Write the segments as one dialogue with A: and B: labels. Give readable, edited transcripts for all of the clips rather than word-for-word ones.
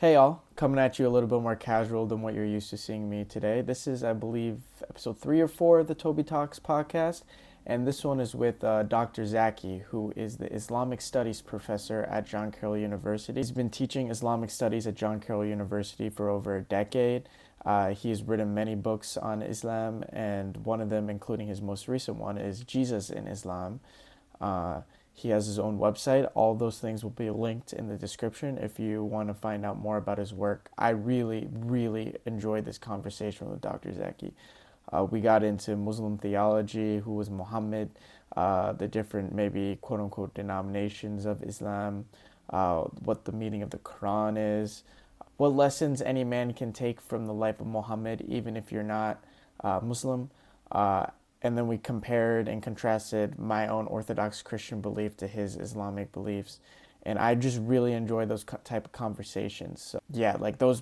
A: Hey all, coming at you a little bit more casual than what you're used to seeing me today. This is, I believe, episode 3 or 4 of the TobyTalksPodcast, and this one is with Dr. Zeki, who is the Islamic Studies professor at John Carroll University. He's been teaching Islamic Studies at John Carroll University for over a decade. He has written many books on Islam, and one of them, including his most recent one, is Jesus in Islam. He has his own website. All those things will be linked in the description if you want to find out more about his work. I really, really enjoyed this conversation with Dr. Zeki. We got into Muslim theology, who was Mohammed, the different maybe quote-unquote denominations of Islam, what the meaning of the Quran is, what lessons any man can take from the life of Mohammed, even if you're not Muslim. And then we compared and contrasted my own Orthodox Christian belief to his Islamic beliefs. And I just really enjoy those type of conversations. So yeah, like those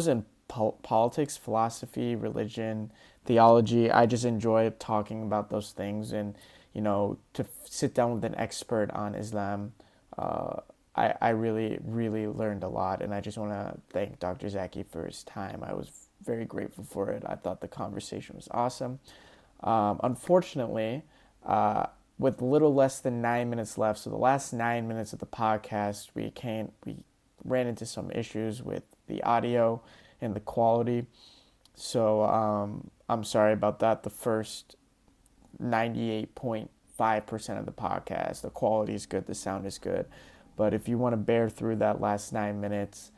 A: and politics, philosophy, religion, theology. I just enjoy talking about those things. And, you know, to sit down with an expert on Islam, I really, really learned a lot. And I just want to thank Dr. Zeki for his time. I was very grateful for it. I thought the conversation was awesome. Unfortunately, with little less than 9 minutes left, so the last 9 minutes of the podcast, we ran into some issues with the audio and the quality. So I'm sorry about that. The first 98.5% of the podcast, the quality is good, the sound is good. But if you want to bear through that last 9 minutes,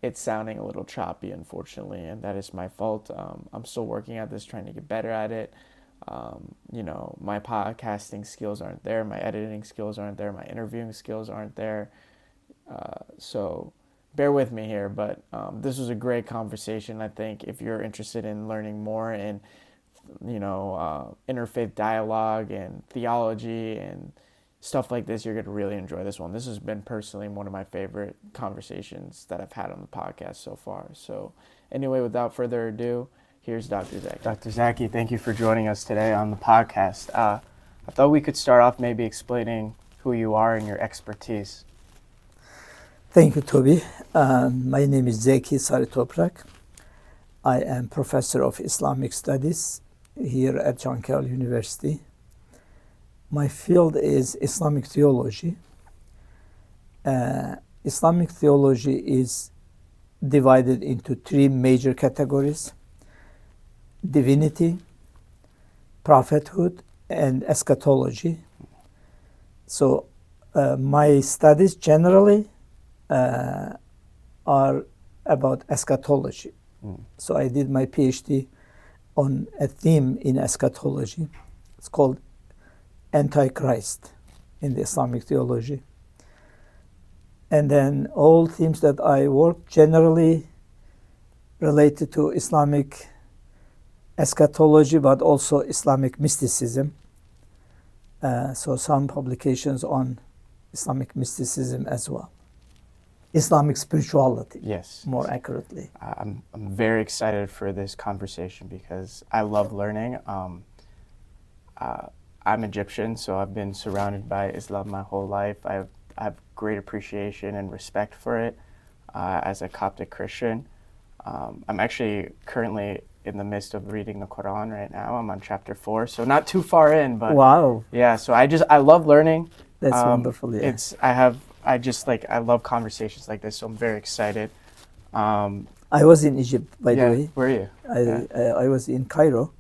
A: it's sounding a little choppy, unfortunately, and that is my fault. I'm still working at this, trying to get better at it. You know, my podcasting skills aren't there, my editing skills aren't there, my interviewing skills aren't there. So bear with me here, but this was a great conversation. I think if you're interested in learning more in, you know, interfaith dialogue and theology and stuff like this, you're going to really enjoy this one. This has been personally one of my favorite conversations that I've had on the podcast so far. So anyway, without further ado, here's Dr. Zeki. Dr. Zeki, thank you for joining us today on the podcast. I thought we could start off maybe explaining who you are and your expertise.
B: Thank you, Toby. My name is Zeki Saritoprak. I am professor of Islamic Studies here at John Carroll University. My field is Islamic Theology. Islamic Theology is divided into 3 major categories: divinity, prophethood, and eschatology. So my studies generally are about eschatology. So I did my PhD on a theme in eschatology. It's called Antichrist in the Islamic theology. And then all themes that I work generally related to Islamic eschatology, but also Islamic mysticism. So some publications on Islamic mysticism as well. Islamic spirituality,
A: yes,
B: more accurately.
A: I'm very excited for this conversation because I love learning. I'm Egyptian, so I've been surrounded by Islam my whole life. I have great appreciation and respect for it as a Coptic Christian. I'm actually currently in the midst of reading the Quran right now. I'm on chapter 4, so not too far in, but
B: wow.
A: Yeah, so I love learning.
B: That's wonderful. Yeah.
A: I love conversations like this, so I'm very excited.
B: I was in Egypt, by the way.
A: Where are you?
B: I was in Cairo.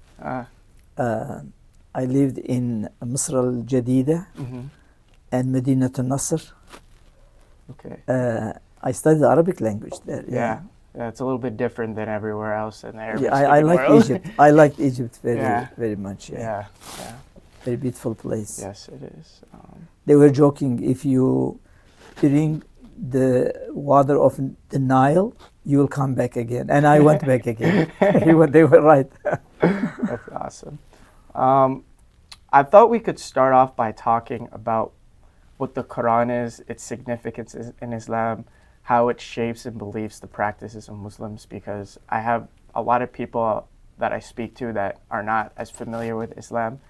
B: I lived in Misr al-Jadida and Medinat al-Nasr.
A: Okay.
B: I studied Arabic language there.
A: Yeah, it's a little bit different than everywhere else in the Arabic
B: I like Egypt. I liked Egypt very much.
A: Yeah.
B: Very beautiful place.
A: Yes, it is.
B: They were joking, if you drink the water of the Nile, you will come back again. And I went back again. They were right.
A: That's awesome. I thought we could start off by talking about what the Quran is, its significance in Islam, how it shapes and beliefs the practices of Muslims, because I have a lot of people that I speak to that are not as familiar with Islam,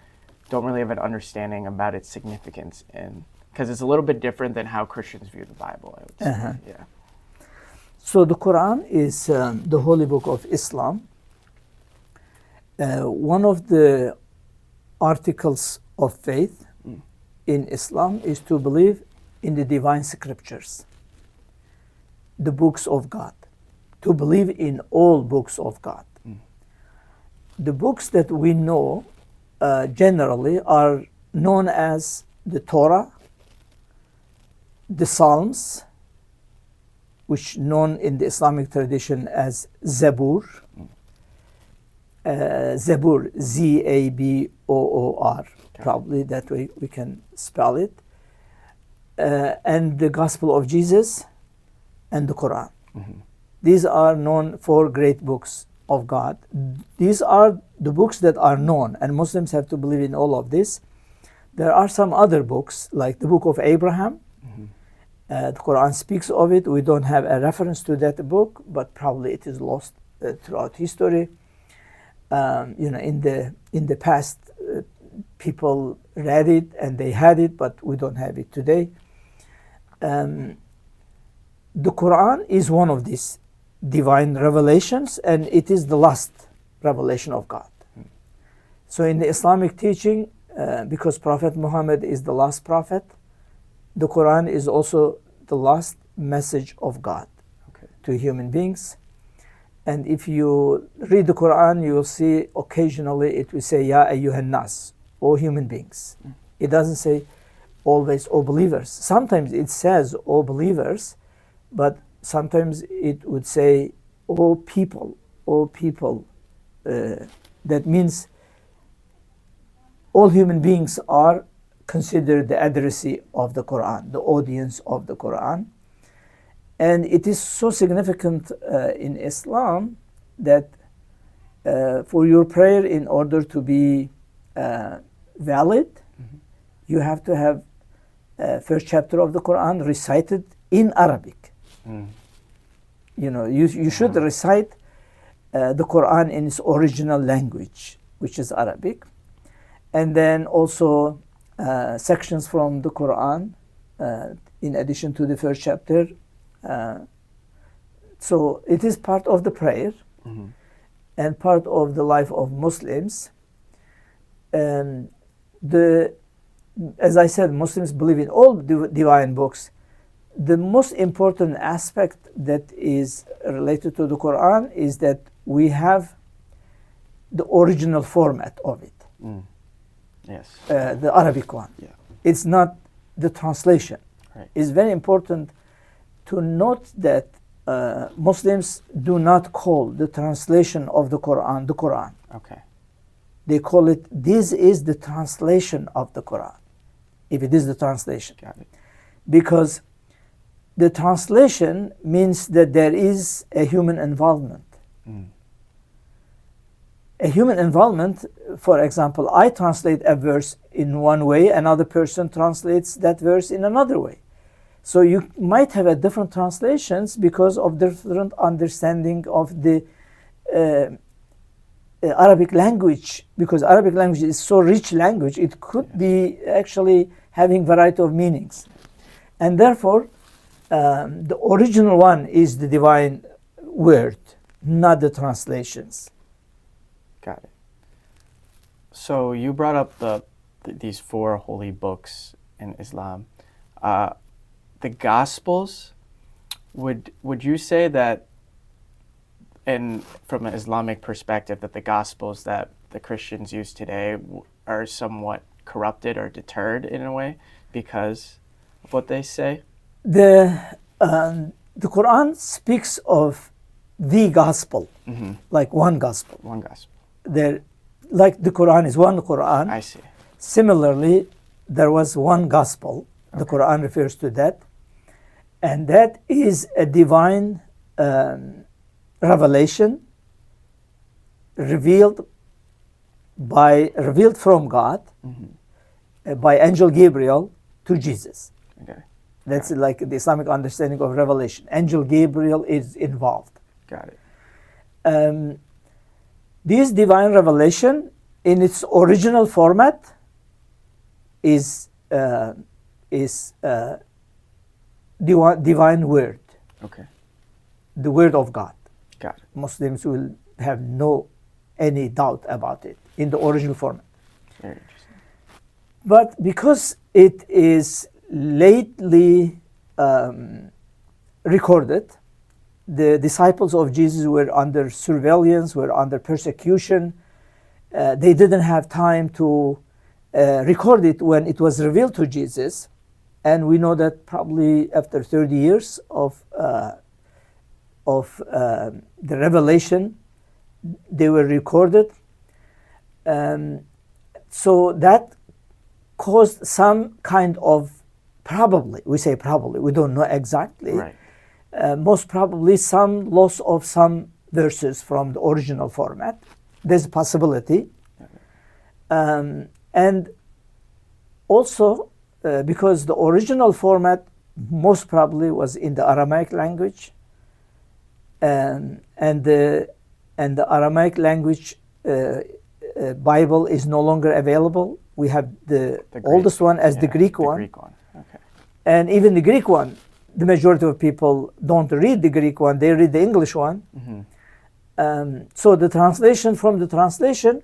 A: don't really have an understanding about its significance, because it's a little bit different than how Christians view the Bible, I would say.
B: Uh-huh.
A: Yeah.
B: So the Quran is the holy book of Islam. One of the articles of faith in Islam is to believe in the divine scriptures, the books of God, to believe in all books of God. The books that we know generally are known as the Torah, the Psalms, which known in the Islamic tradition as Zabur, Zabur, Z-A-B-O-O-R, probably that way we can spell it, and the Gospel of Jesus and the Quran. These are known four great books of God. These are the books that are known, and Muslims have to believe in all of this. There are some other books, like the book of Abraham. The Quran speaks of it. We don't have a reference to that book, but probably it is lost throughout history. In the past, people read it and they had it, but we don't have it today. The Quran is one of these divine revelations, and it is the last revelation of God. So in the Islamic teaching, because Prophet Mohammed is the last prophet, the Quran is also the last message of God to human beings. And if you read the Quran, you will see occasionally it will say, Ya ayyuhan nas, O human beings. It doesn't say always, O believers. Sometimes it says, O believers, but sometimes it would say, O people, O people. That means all human beings are considered the addressee of the Quran, the audience of the Quran. And it is so significant in Islam that for your prayer, in order to be valid, you have to have first chapter of the Quran recited in Arabic. You should recite the Quran in its original language, which is Arabic. And then also sections from the Quran, in addition to the first chapter. So it is part of the prayer and part of the life of Muslims. And as I said, Muslims believe in all divine books. The most important aspect that is related to the Quran is that we have the original format of it.
A: Yes.
B: The Arabic one.
A: Yeah.
B: It's not the translation.
A: Right.
B: It's very important to note that Muslims do not call the translation of the Quran the Quran.
A: Okay.
B: They call it, this is the translation of the Quran, if it is the translation.
A: Got it.
B: Because the translation means that there is a human involvement. A human involvement, for example, I translate a verse in one way, another person translates that verse in another way. So you might have a different translations because of different understanding of the Arabic language, because Arabic language is so rich language, it could be actually having variety of meanings. And therefore, the original one is the divine word, not the translations.
A: Got it. So you brought up these four holy books in Islam. The Gospels, would you say that, and from an Islamic perspective, that the Gospels that the Christians use today are somewhat corrupted or deterred in a way because of what they say?
B: The Quran speaks of the gospel, like one gospel.
A: One gospel.
B: Like the Quran is one Quran.
A: I see.
B: Similarly, there was one gospel. The Quran refers to that. And that is a divine revelation revealed from God by angel Gabriel to Jesus.
A: Okay.
B: That's like the Islamic understanding of revelation. Angel Gabriel is involved.
A: Got it.
B: This divine revelation in its original format is divine word.
A: Okay.
B: the Word of God.
A: Got it.
B: Muslims will have any doubt about it in the original format.
A: Very interesting.
B: But because it is lately recorded, the disciples of Jesus were under surveillance, were under persecution. They didn't have time to record it when it was revealed to Jesus. And we know that probably after 30 years of the revelation, they were recorded. So that caused some kind of, we say probably, we don't know exactly,
A: Right.
B: Most probably some loss of some verses from the original format. There's a possibility. And also, because the original format most probably was in the Aramaic language, and the Aramaic language Bible is no longer available. We have the oldest one as the Greek one.
A: Greek one. Okay.
B: And even the Greek one, the majority of people don't read the Greek one, they read the English one.
A: Mm-hmm.
B: So the translation from the translation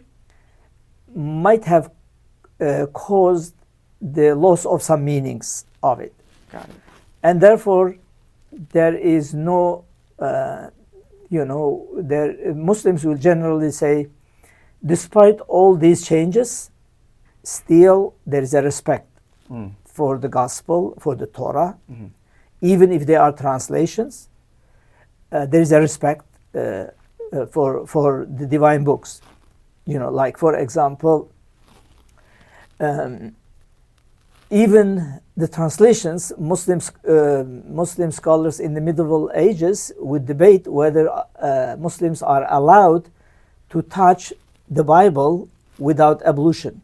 B: might have caused the loss of some meanings of it.
A: Got it.
B: And therefore, there is no, Muslims will generally say, despite all these changes, still there is a respect for the gospel, for the Torah. Mm-hmm. Even if they are translations, there is a respect for the divine books. Like for example, even the translations, Muslim scholars in the medieval ages would debate whether Muslims are allowed to touch the Bible without ablution.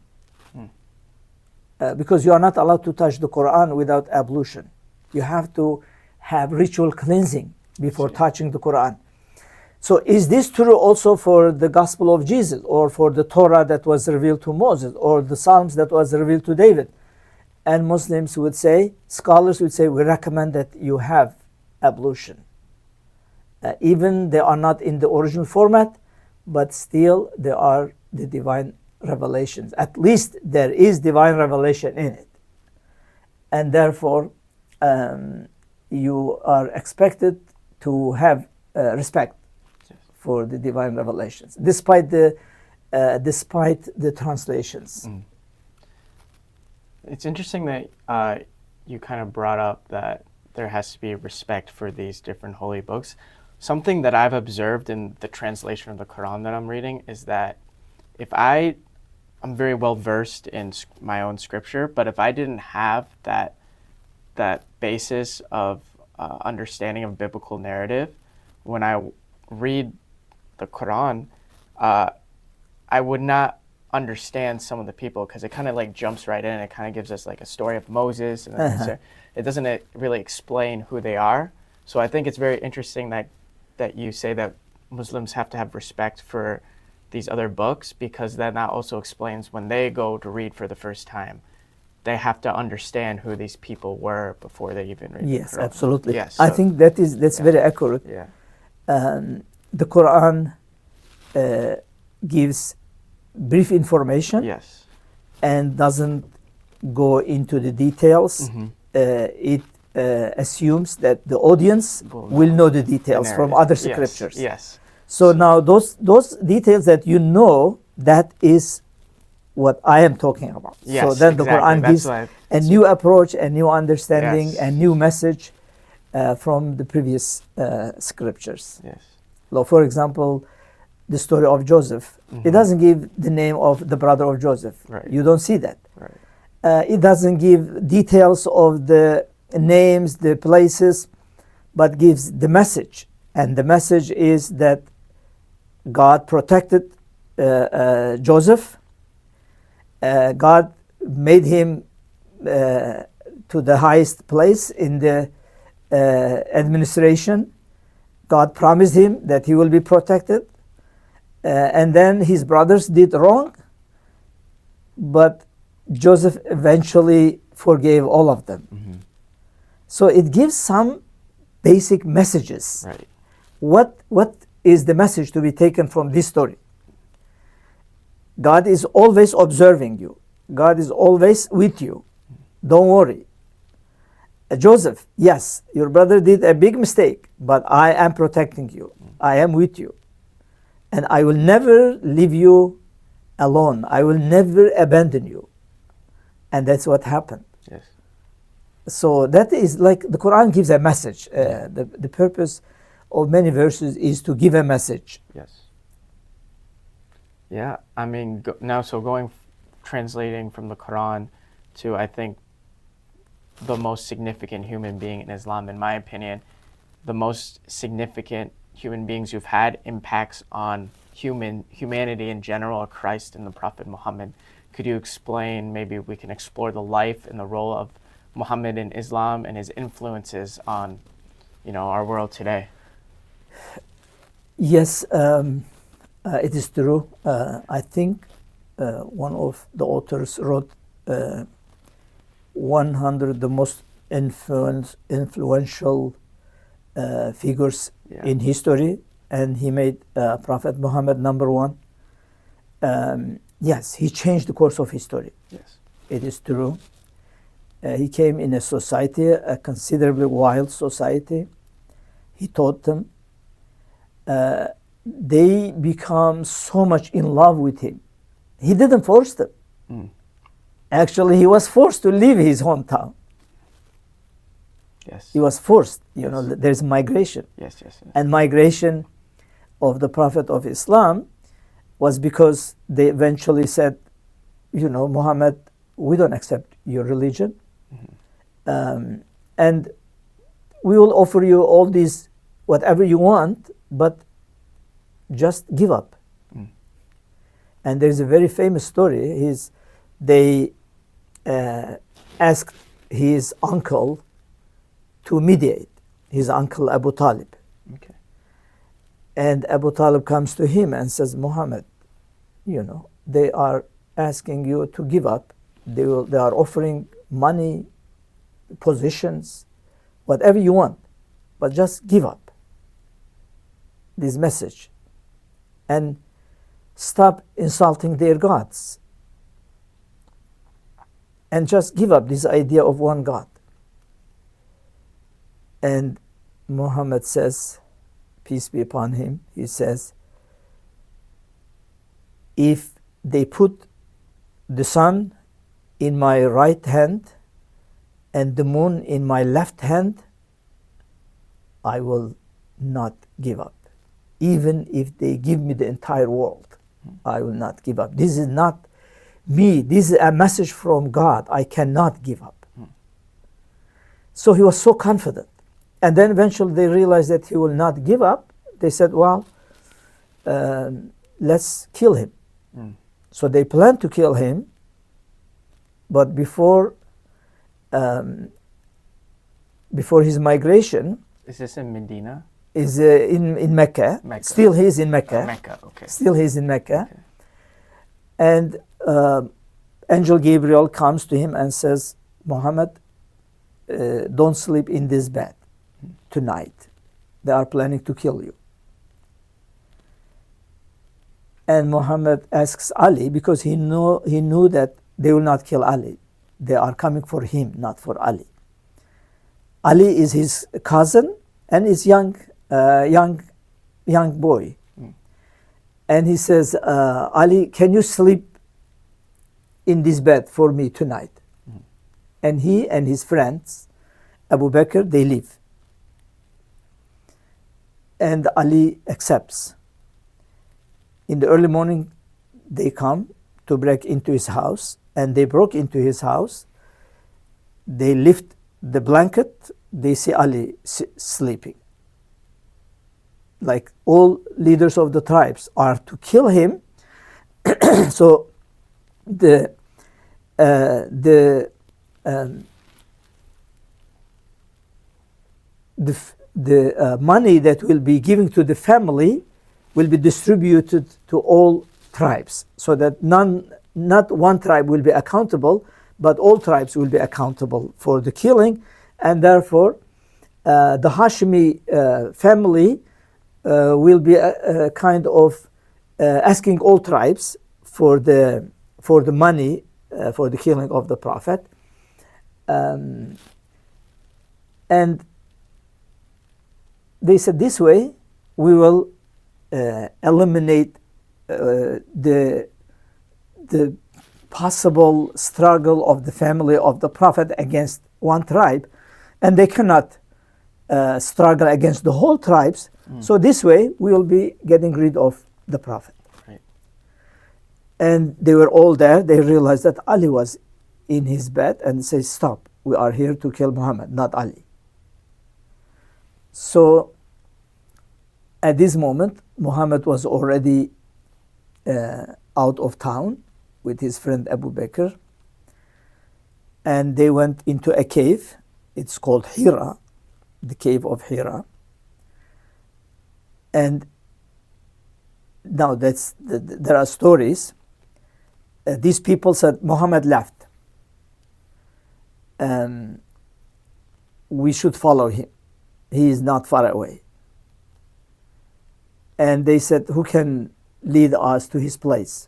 B: Because you are not allowed to touch the Quran without ablution. You have to have ritual cleansing before touching the Quran. So is this true also for the Gospel of Jesus, or for the Torah that was revealed to Moses, or the Psalms that was revealed to David? And Muslims would say, scholars would say, we recommend that you have ablution. Even they are not in the original format, but still there are the divine revelations. At least there is divine revelation in it. And therefore, you are expected to have respect for the divine revelations, despite the translations.
A: Mm. It's interesting that you kind of brought up that there has to be respect for these different holy books. Something that I've observed in the translation of the Quran that I'm reading is that if I'm very well versed in my own scripture, but if I didn't have that basis of understanding of biblical narrative, when I read the Quran, I would not understand some of the people, because it kind of like jumps right in. It kind of gives us like a story of Moses, and then it doesn't really explain who they are. So I think it's very interesting that you say that Muslims have to have respect for these other books, because then that also explains when they go to read for the first time, they have to understand who these people were before they even read the Quran.
B: Yes, absolutely.
A: Yes,
B: I think that's very accurate.
A: Yeah.
B: The Quran gives brief information.
A: Yes.
B: And doesn't go into the details.
A: Mm-hmm.
B: It assumes that the audience will know the details from other scriptures.
A: Yes.
B: So now those details that you know, that is what I am talking about.
A: Yes,
B: so then the Quran gives a new approach, a new understanding, a new message from the previous scriptures.
A: Yes.
B: So for example, the story of Joseph, it doesn't give the name of the brother of Joseph.
A: Right.
B: You don't see that.
A: Right.
B: It doesn't give details of the names, the places, but gives the message. And the message is that God protected Joseph. God made him to the highest place in the administration. God promised him that he will be protected. And then his brothers did wrong, but Joseph eventually forgave all of them. Mm-hmm. So it gives some basic messages.
A: Right.
B: For the Muslims what is the message to be taken from this story? God is always observing you. God is always with you. Don't worry. Joseph, yes, your brother did a big mistake, but I am protecting you. I am with you. And I will never leave you alone. I will never abandon you. And that's what happened.
A: Yes.
B: So that is like the Quran gives a message. The purpose of many verses is to give a message.
A: Yes. Yeah, I mean, translating from the Quran to, I think, the most significant human being in Islam, in my opinion, the most significant human beings who've had impacts on humanity in general are Christ and the Prophet Muhammad. Could you explain, maybe we can explore the life and the role of Muhammad in Islam and his influences on, our world today?
B: Yes, it is true. I think one of the authors wrote 100 the most influential figures in history, and he made Prophet Muhammad number one. Yes, he changed the course of history.
A: Yes,
B: it is true. He came in a society, a considerably wild society. He taught them. They become so much in love with him. He didn't force them. Actually, he was forced to leave his hometown.
A: Yes.
B: He was forced. There's migration.
A: Yes.
B: And migration of the Prophet of Islam was because they eventually said, Muhammad, we don't accept your religion. And we will offer you all these, whatever you want, but just give up. And there's a very famous story. They asked his uncle to mediate, his uncle Abu Talib.
A: Okay.
B: And Abu Talib comes to him and says, Muhammad, they are asking you to give up. They are offering money, positions, whatever you want, but just give up this message and stop insulting their gods and just give up this idea of one God. And Muhammad says, peace be upon him, he says, if they put the sun in my right hand and the moon in my left hand, I will not give up. Even if they give me the entire world, I will not give up. This is not me. This is a message from God. I cannot give up. So he was so confident. And then eventually they realized that he will not give up. They said, well, let's kill him. So they planned to kill him. But before his migration...
A: Is this in Medina?
B: Is in Mecca. Still he is in Mecca.
A: Mecca, okay.
B: Still he is in Mecca.
A: Okay.
B: And Angel Gabriel comes to him and says, Muhammad, don't sleep in this bed tonight. They are planning to kill you. And Muhammad asks Ali, because he knew that they will not kill Ali. They are coming for him, not for Ali. Ali is his cousin and is young boy. And he says, Ali, can you sleep in this bed for me tonight? And he and his friends, Abu Bakr, they leave. And Ali accepts. In the early morning, they come to break into his house, and they broke into his house. They lift the blanket, they see Ali sleeping. Like all leaders of the tribes are to kill him. So the money that will be given to the family will be distributed to all tribes, so that not one tribe will be accountable, but all tribes will be accountable for the killing. And therefore, the Hashimi family will be a kind of asking all tribes for the money for the killing of the Prophet. And they said, this way we will eliminate the possible struggle of the family of the Prophet against one tribe, and they cannot struggle against the whole tribes. So this way we will be getting rid of the Prophet.
A: Right.
B: And they were all there. They realized that Ali was in his bed and say, stop, we are here to kill Muhammad, not Ali. So at this moment, Muhammad was already out of town with his friend Abu Bakr, and they went into a cave. It's called Hira, the cave of Hira. And now there are stories. These people said Muhammad left. We should follow him. He is not far away. And they said, who can lead us to his place?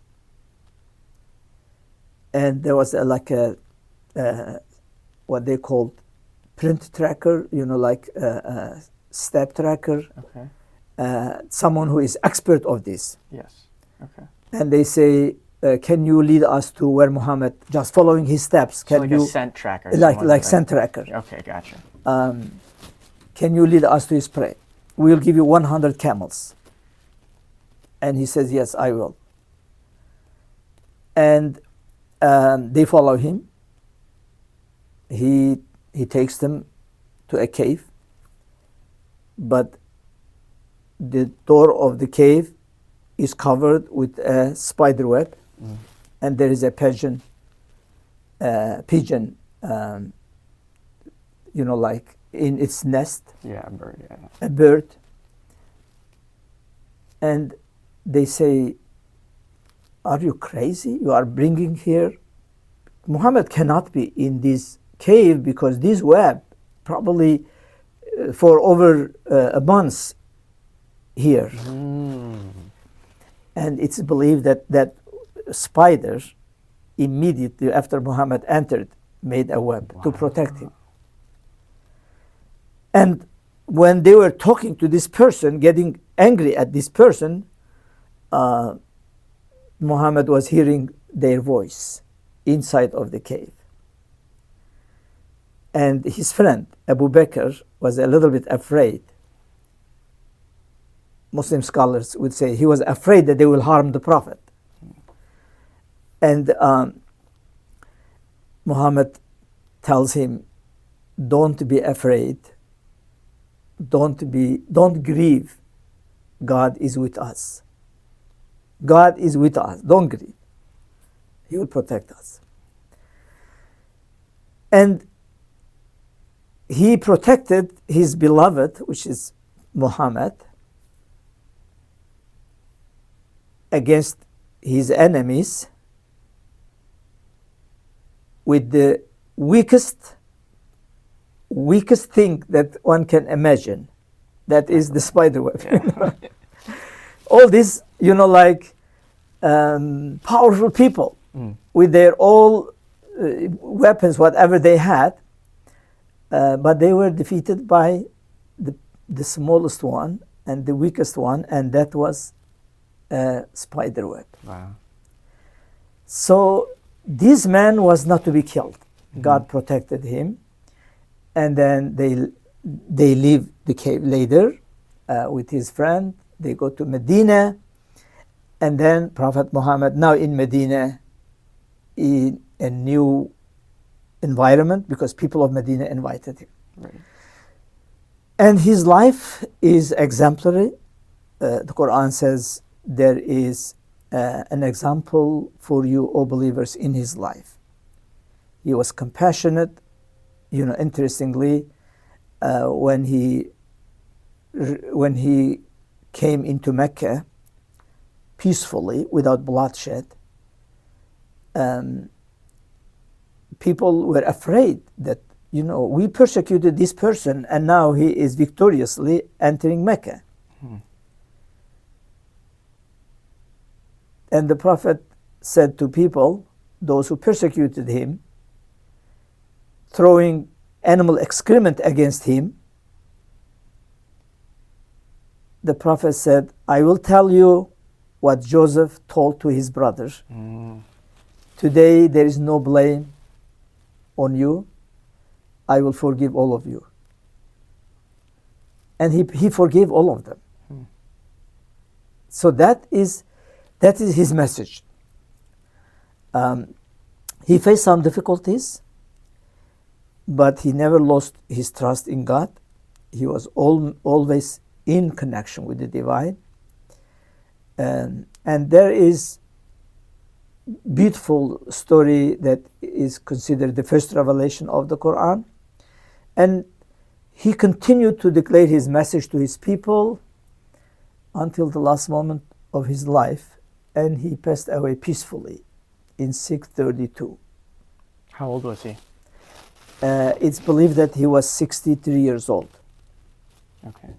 B: And there was what they called print tracker, like a step tracker.
A: Okay.
B: Someone who is expert of this.
A: Yes. Okay.
B: And they say, can you lead us to where Muhammad, just following his steps?
A: So like a scent tracker.
B: Like scent tracker.
A: Okay, gotcha.
B: Can you lead us to his prey? We will give you 100 camels. And he says, yes, I will. And they follow him. He takes them to a cave. But the door of the cave is covered with a spider web. And there is a pigeon, like in its nest.
A: Yeah, a bird, yeah.
B: A bird. And they say, are you crazy? You are bringing here? Muhammad cannot be in this cave because this web probably for over a month here. And it's believed that spider immediately after Muhammad entered made a web to protect him. And when they were talking to this person, getting angry at this person, Muhammad was hearing their voice inside of the cave. And his friend, Abu Bakr, was a little bit afraid. Muslim scholars would say he was afraid that they will harm the Prophet. And Muhammad tells him, don't be afraid. Don't grieve. God is with us. God is with us. Don't grieve. He will protect us. And he protected his beloved, which is Muhammad, against his enemies with the weakest thing that one can imagine. That is the spider web. All these, powerful people with their all weapons, whatever they had, but they were defeated by the smallest one and the weakest one, and that was a spider web.
A: Wow.
B: So this man was not to be killed. God protected him, and then they leave the cave later with his friend. They go to Medina, and then Prophet Muhammad, now in Medina, in a new environment, because people of Medina invited him.
A: Right.
B: And his life is exemplary. The Quran says there is an example for you, O believers, in his life. He was compassionate. Interestingly, when he came into Mecca peacefully, without bloodshed, people were afraid that, we persecuted this person and now he is victoriously entering Mecca. And the Prophet said to people, those who persecuted him, throwing animal excrement against him, the Prophet said, I will tell you what Joseph told to his brother. Today there is no blame on you. I will forgive all of you. And he forgave all of them. So that is his message. He faced some difficulties, but he never lost his trust in God. He was always in connection with the divine. And there is beautiful story that is considered the first revelation of the Quran. And he continued to declare his message to his people until the last moment of his life, and he passed away peacefully in 632.
A: How old was he?
B: It's believed that he was 63 years old.
A: Okay.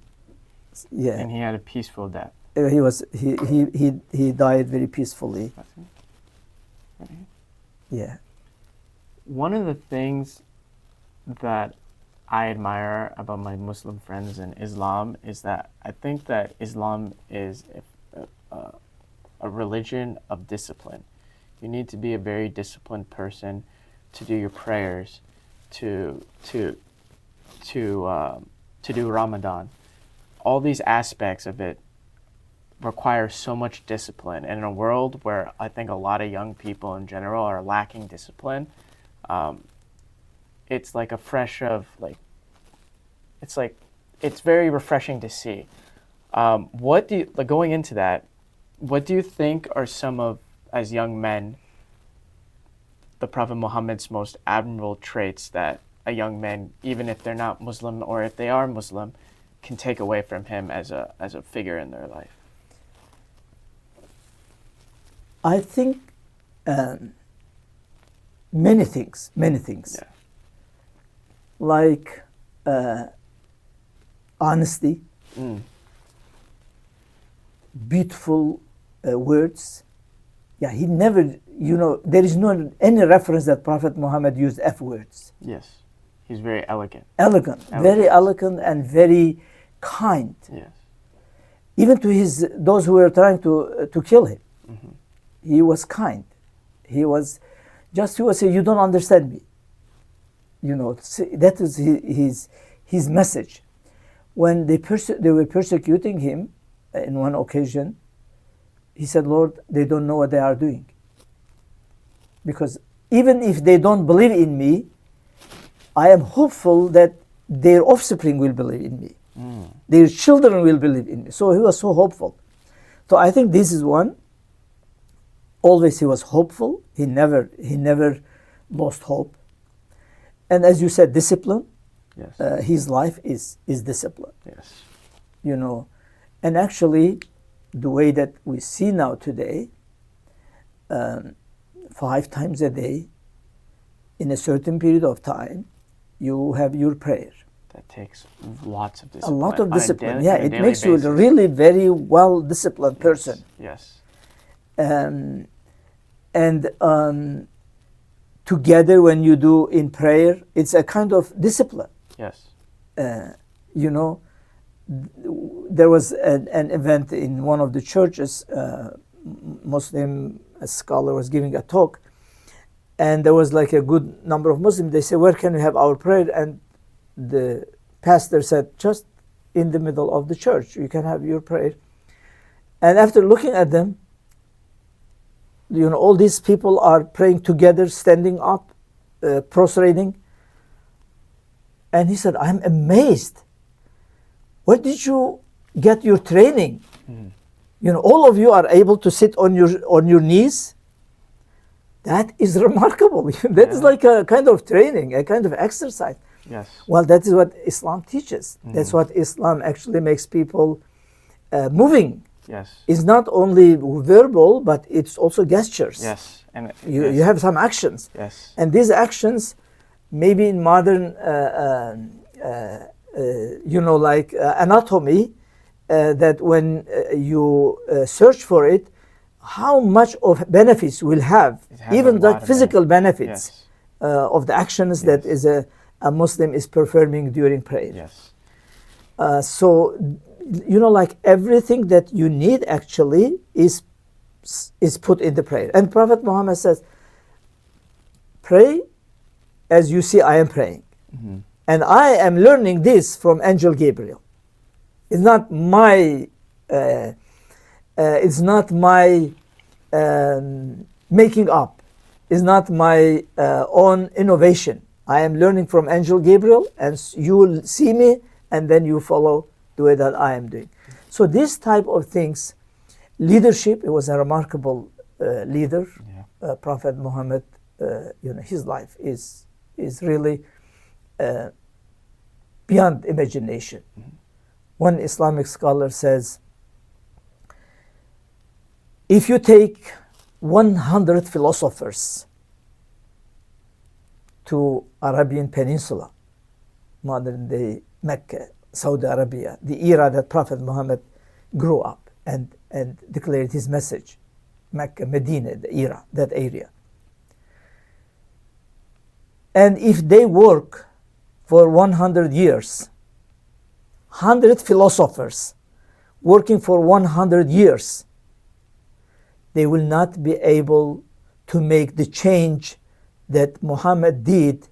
B: Yeah.
A: And he had a peaceful death.
B: He died very peacefully.
A: Right.
B: Yeah.
A: One of the things that I admire about my Muslim friends in Islam is that I think that Islam is a religion of discipline. You need to be a very disciplined person to do your prayers, to do Ramadan. All these aspects of it require so much discipline. And in a world where I think a lot of young people in general are lacking discipline, it's like a fresh of like, it's very refreshing to see. What do you, like going into that, what do you think are some of, as young men, the Prophet Muhammad's most admirable traits that a young man, even if they're not Muslim or if they are Muslim, can take away from him as a figure in their life?
B: I think many things.
A: Yeah.
B: Like honesty, beautiful words. Yeah, he never, there is no any reference that Prophet Muhammad used F words.
A: Yes. He's very elegant.
B: Elegant, very elegant and very kind.
A: Yes.
B: Even to those who were trying to kill him. Mm-hmm. He was kind. He was saying, you don't understand me. That is his message. When they were persecuting him in one occasion, he said, Lord, they don't know what they are doing. Because even if they don't believe in me, I am hopeful that their offspring will believe in me. Their children will believe in me. So he was so hopeful. So I think this is one. Always he was hopeful. He never lost hope. And as you said, discipline.
A: Yes.
B: His life is discipline.
A: Yes.
B: And actually, the way that we see now today, 5 times a day, in a certain period of time, you have your prayer.
A: That takes lots of discipline.
B: A lot of discipline. It makes
A: basis.
B: you a really very well-disciplined person.
A: Yes.
B: Together when you do in prayer, it's a kind of discipline.
A: Yes.
B: There was an event in one of the churches, Muslim scholar was giving a talk, and there was like a good number of Muslims. They said, where can we have our prayer? And the pastor said, just in the middle of the church, you can have your prayer. And after looking at them, all these people are praying together, standing up, prostrating. And he said, I'm amazed. Where did you get your training? All of you are able to sit on your knees. That is remarkable. That is like a kind of training, a kind of exercise.
A: Yes.
B: Well, that is what Islam teaches. That's what Islam actually makes people moving.
A: Yes.
B: It's not only verbal, but it's also gestures.
A: Yes. And
B: you have some actions.
A: Yes.
B: And these actions, maybe in modern, anatomy, that when you search for it, how much of benefits we'll have, even the physical benefits
A: Yes.
B: Of the actions
A: Yes.
B: that is a Muslim is performing during prayer.
A: Yes.
B: So, like everything that you need actually is put in the prayer. And Prophet Muhammad says, pray as you see I am praying.
A: Mm-hmm.
B: And I am learning this from Angel Gabriel. It's not my making up. It's not my own innovation. I am learning from Angel Gabriel, and you will see me, and then you follow the way that I am doing. So this type of things, leadership, it was a remarkable leader.
A: Yeah.
B: Prophet Muhammad, his life is really beyond imagination.
A: Mm-hmm.
B: One Islamic scholar says, if you take 100 philosophers to Arabian Peninsula, modern day Mecca, Saudi Arabia, the era that Prophet Muhammad grew up and declared his message, Mecca, Medina, the era, that area. And if they work for 100 years, 100 philosophers working for 100 years, they will not be able to make the change that Muhammad did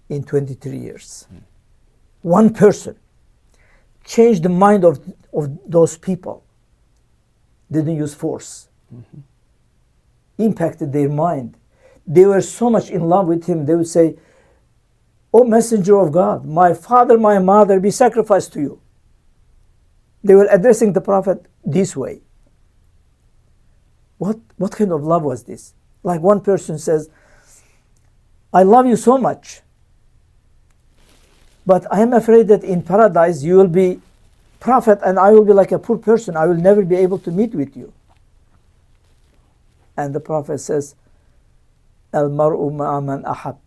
B: in 23 years. Mm. One person changed the mind of those people, didn't use force, mm-hmm. impacted their mind. They were so much in love with him, they would say, "O Messenger of God, my father, my mother be sacrificed to you." They were addressing the Prophet this way. What kind of love was this? Like one person says, "I love you so much, but I am afraid that in paradise you will be prophet and I will be like a poor person. I will never be able to meet with you." And the Prophet says, "Al-mar'u ma'a man ahab."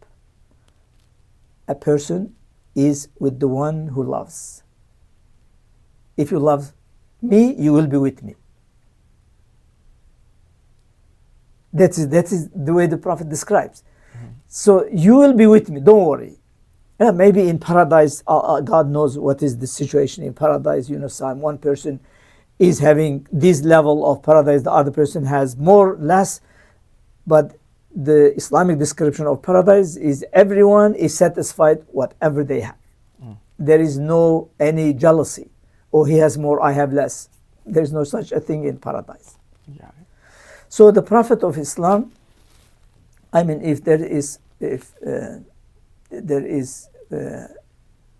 B: A person is with the one who loves. If you love me, you will be with me. That is the way the Prophet describes. Mm-hmm. So you will be with me, don't worry. Yeah, maybe in paradise, God knows what is the situation in paradise. One person is having this level of paradise, the other person has more, less. But the Islamic description of paradise is everyone is satisfied whatever they have. Mm. There is no any jealousy. Oh, he has more, I have less. There is no such a thing in paradise. Yeah. So the Prophet of Islam, if there is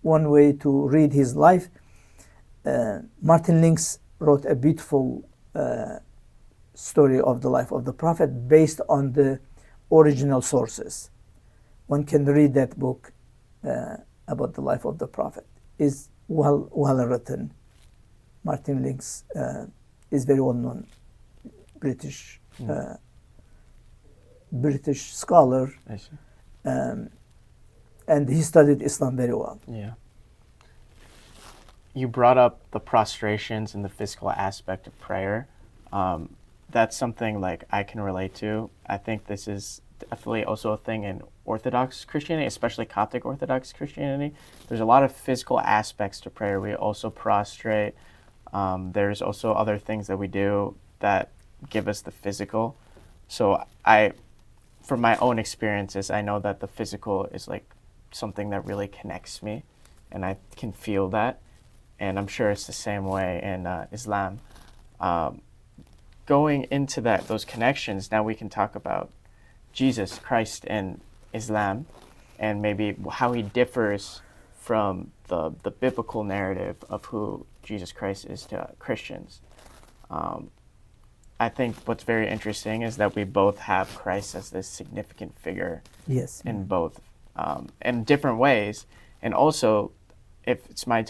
B: one way to read his life, Martin Links wrote a beautiful story of the life of the Prophet based on the original sources. One can read that book about the life of the Prophet. It's well written. Martin Links is very well known British scholar, and he studied Islam very well.
A: Yeah. You brought up the prostrations and the physical aspect of prayer. That's something like I can relate to. I think this is definitely also a thing in Orthodox Christianity, especially Coptic Orthodox Christianity. There's a lot of physical aspects to prayer. We also prostrate. There's also other things that we do that give us the physical. So from my own experiences, I know that the physical is like something that really connects me, and I can feel that. And I'm sure it's the same way in Islam. Going into those connections, now we can talk about Jesus Christ in Islam and maybe how he differs from the biblical narrative of who Jesus Christ is to Christians. I think what's very interesting is that we both have Christ as this significant figure.
B: Yes.
A: In both, in different ways. And also, if it's my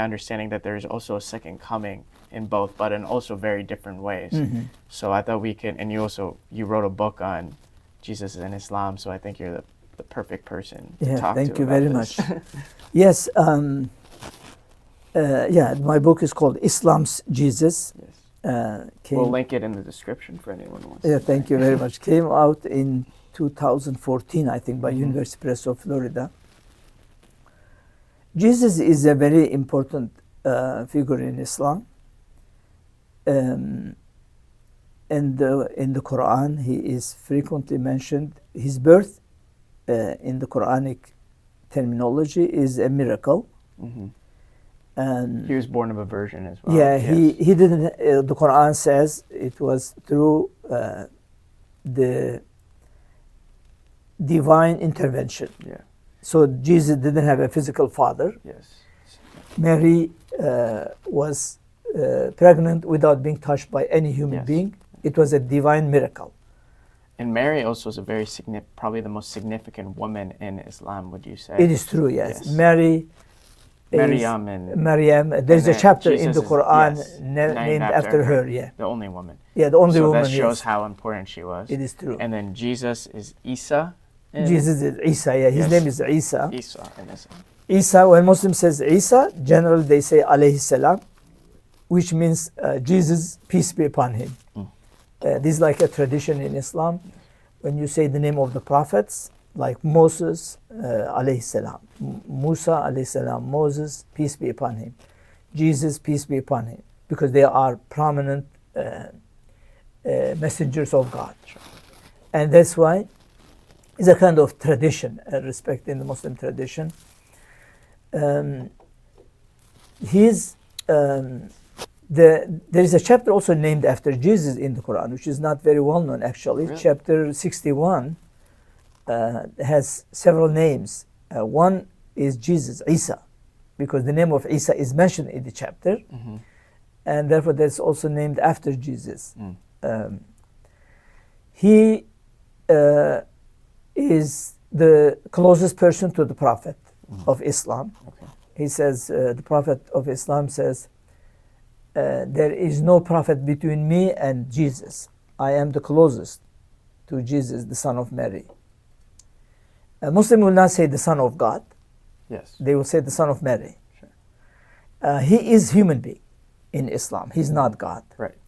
A: understanding that there's also a second coming in both, but in also very different ways. Mm-hmm. So I thought we can, and you wrote a book on Jesus and Islam, so I think you're the perfect person to talk to.
B: Thank you very much. Yes, my book is called Islam's Jesus. Yes.
A: We'll link it in the description for anyone who wants.
B: Yeah, thank you very much. Came out in 2014, I think, by University Press of Florida. Jesus is a very important figure in Islam. In the Quran, he is frequently mentioned. His birth in the Quranic terminology is a miracle. And
A: he was born of a virgin as well.
B: Yeah,
A: yes.
B: he didn't. The Quran says it was through the divine intervention.
A: Yeah.
B: So Jesus didn't have a physical father.
A: Yes.
B: Mary was pregnant without being touched by any human being. It was a divine miracle.
A: And Mary also is a very probably the most significant woman in Islam, would you say?
B: It is true, yes. Maryam. There's a chapter in the Quran named after her. Yeah.
A: The only woman.
B: Yeah, the only woman.
A: So that shows how important she was.
B: It is true.
A: And then Jesus is Isa.
B: Jesus is Isa. Yeah, his name is Isa.
A: Isa in Islam.
B: Isa. When Muslim says Isa, generally they say alayhi salam, which means Jesus, peace be upon him. This is like a tradition in Islam. When you say the name of the prophets, like Moses, alayhi salam, Musa, alayhi salam, Moses, peace be upon him, Jesus, peace be upon him, because they are prominent messengers of God. And that's why it's a kind of tradition, respect in the Muslim tradition. There is a chapter also named after Jesus in the Quran, which is not very well known actually. Really? Chapter 61 has several names. One is Jesus, Isa, because the name of Isa is mentioned in the chapter, and therefore that's also named after Jesus. He is the closest person to the Prophet of Islam. Okay. He says, the Prophet of Islam says, there is no prophet between me and Jesus. I am the closest to Jesus, the son of Mary. A Muslim will not say the son of God.
A: Yes.
B: They will say the son of Mary. Sure. He is human being in Islam. He's not God.
A: Right.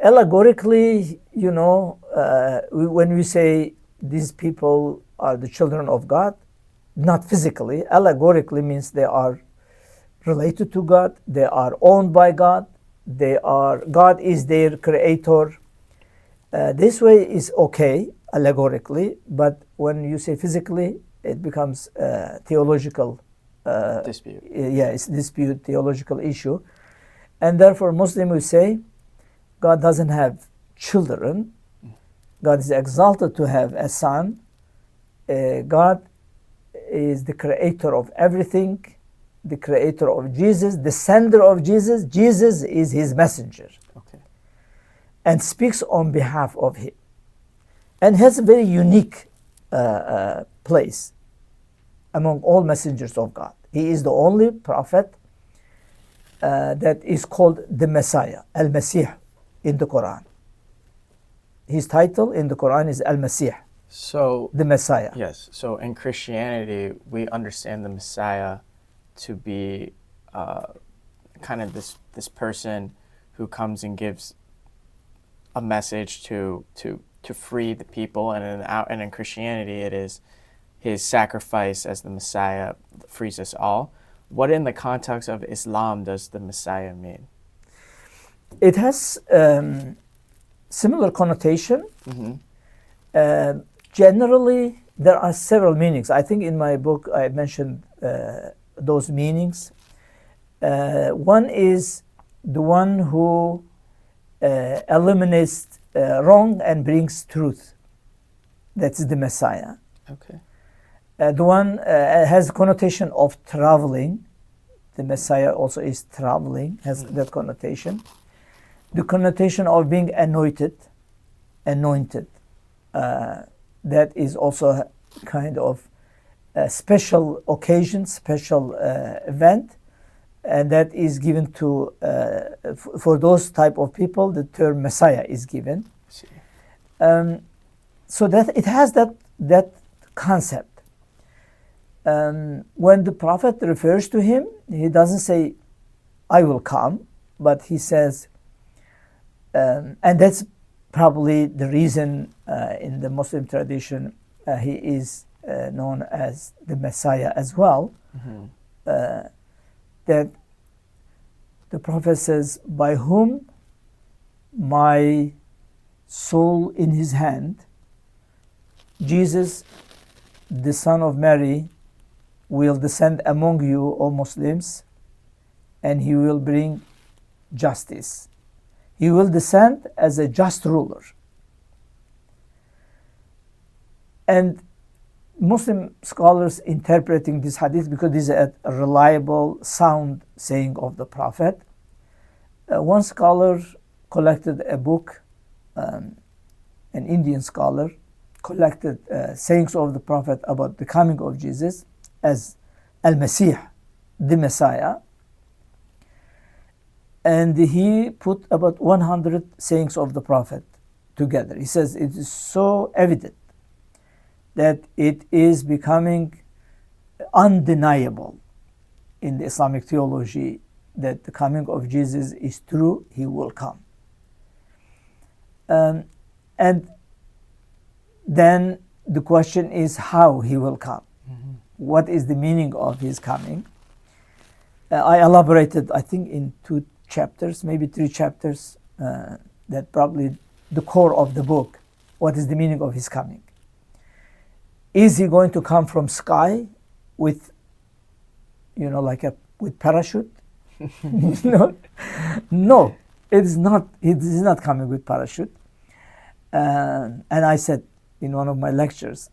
B: Allegorically, when we say these people are the children of God, not physically, allegorically means they are related to God, they are owned by God, God is their creator. This way is okay, allegorically, but when you say physically, it becomes theological
A: dispute.
B: It's dispute, theological issue. And therefore, Muslim will say, God doesn't have children. God is exalted to have a son. God is the creator of everything, the creator of Jesus, the sender of Jesus. Jesus is his messenger.
A: Okay.
B: And speaks on behalf of him. And has a very unique place among all messengers of God. He is the only prophet that is called the Messiah, Al-Masih, in the Quran. His title in the Quran is Al-Masih, the Messiah.
A: Yes, so in Christianity, we understand the Messiah to be kind of this person who comes and gives a message to free the people, and in Christianity it is his sacrifice as the Messiah frees us all. What in the context of Islam does the Messiah mean?
B: It has similar connotation. Generally, there are several meanings. I think in my book I mentioned those meanings. One is the one who eliminates wrong and brings truth. That's the Messiah.
A: Okay.
B: The one has connotation of traveling. The Messiah also is traveling, has that connotation. The connotation of being anointed. That is also kind of a special occasion, special event, and that is given to for those type of people. The term Messiah is given. So that it has that concept. When the Prophet refers to him, he doesn't say I will come, but he says, and that's probably the reason in the Muslim tradition he is known as the Messiah as well, that the Prophet says, by whom my soul in his hand, Jesus, the son of Mary, will descend among you, O Muslims, and he will bring justice. He will descend as a just ruler. And Muslim scholars interpreting this hadith, because this is a reliable, sound saying of the Prophet. One scholar collected a book, an Indian scholar, collected sayings of the Prophet about the coming of Jesus as Al-Masih, the Messiah. And he put about 100 sayings of the Prophet together. He says it is so evident that it is becoming undeniable in the Islamic theology that the coming of Jesus is true, he will come. And then the question is how he will come. What is the meaning of his coming? I elaborated, I think, in 2 chapters, maybe 3 chapters, that probably the core of the book. What is the meaning of his coming? Is he going to come from sky with, with parachute? No, it is not. It is not coming with parachute. And I said in one of my lectures,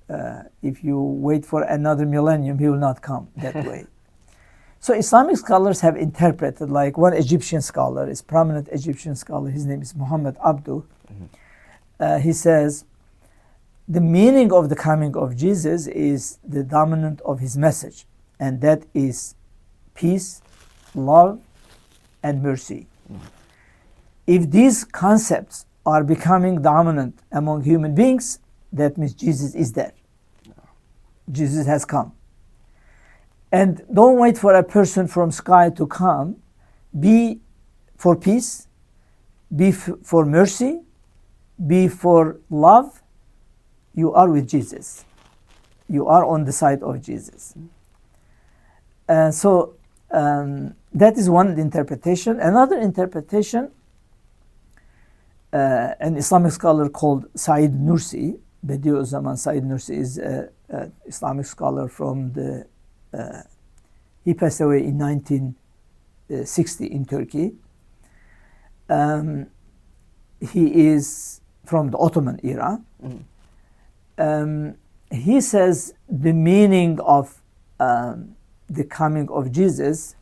B: if you wait for another millennium, he will not come that way. So Islamic scholars have interpreted, like one Egyptian scholar, is prominent Egyptian scholar, his name is Mohammed Abdu. He says, the meaning of the coming of Jesus is the dominant of his message, and that is peace, love, and mercy. If these concepts are becoming dominant among human beings, that means Jesus is there. Jesus has come. And don't wait for a person from sky to come. Be for peace, be for mercy, be for love. You are with Jesus. You are on the side of Jesus. So that is one interpretation. Another interpretation, an Islamic scholar called Said Nursi, Bediüzzaman Said Nursi, is an Islamic scholar from the he passed away in 1960 in Turkey. He is from the Ottoman era. He says the meaning of the coming of Jesus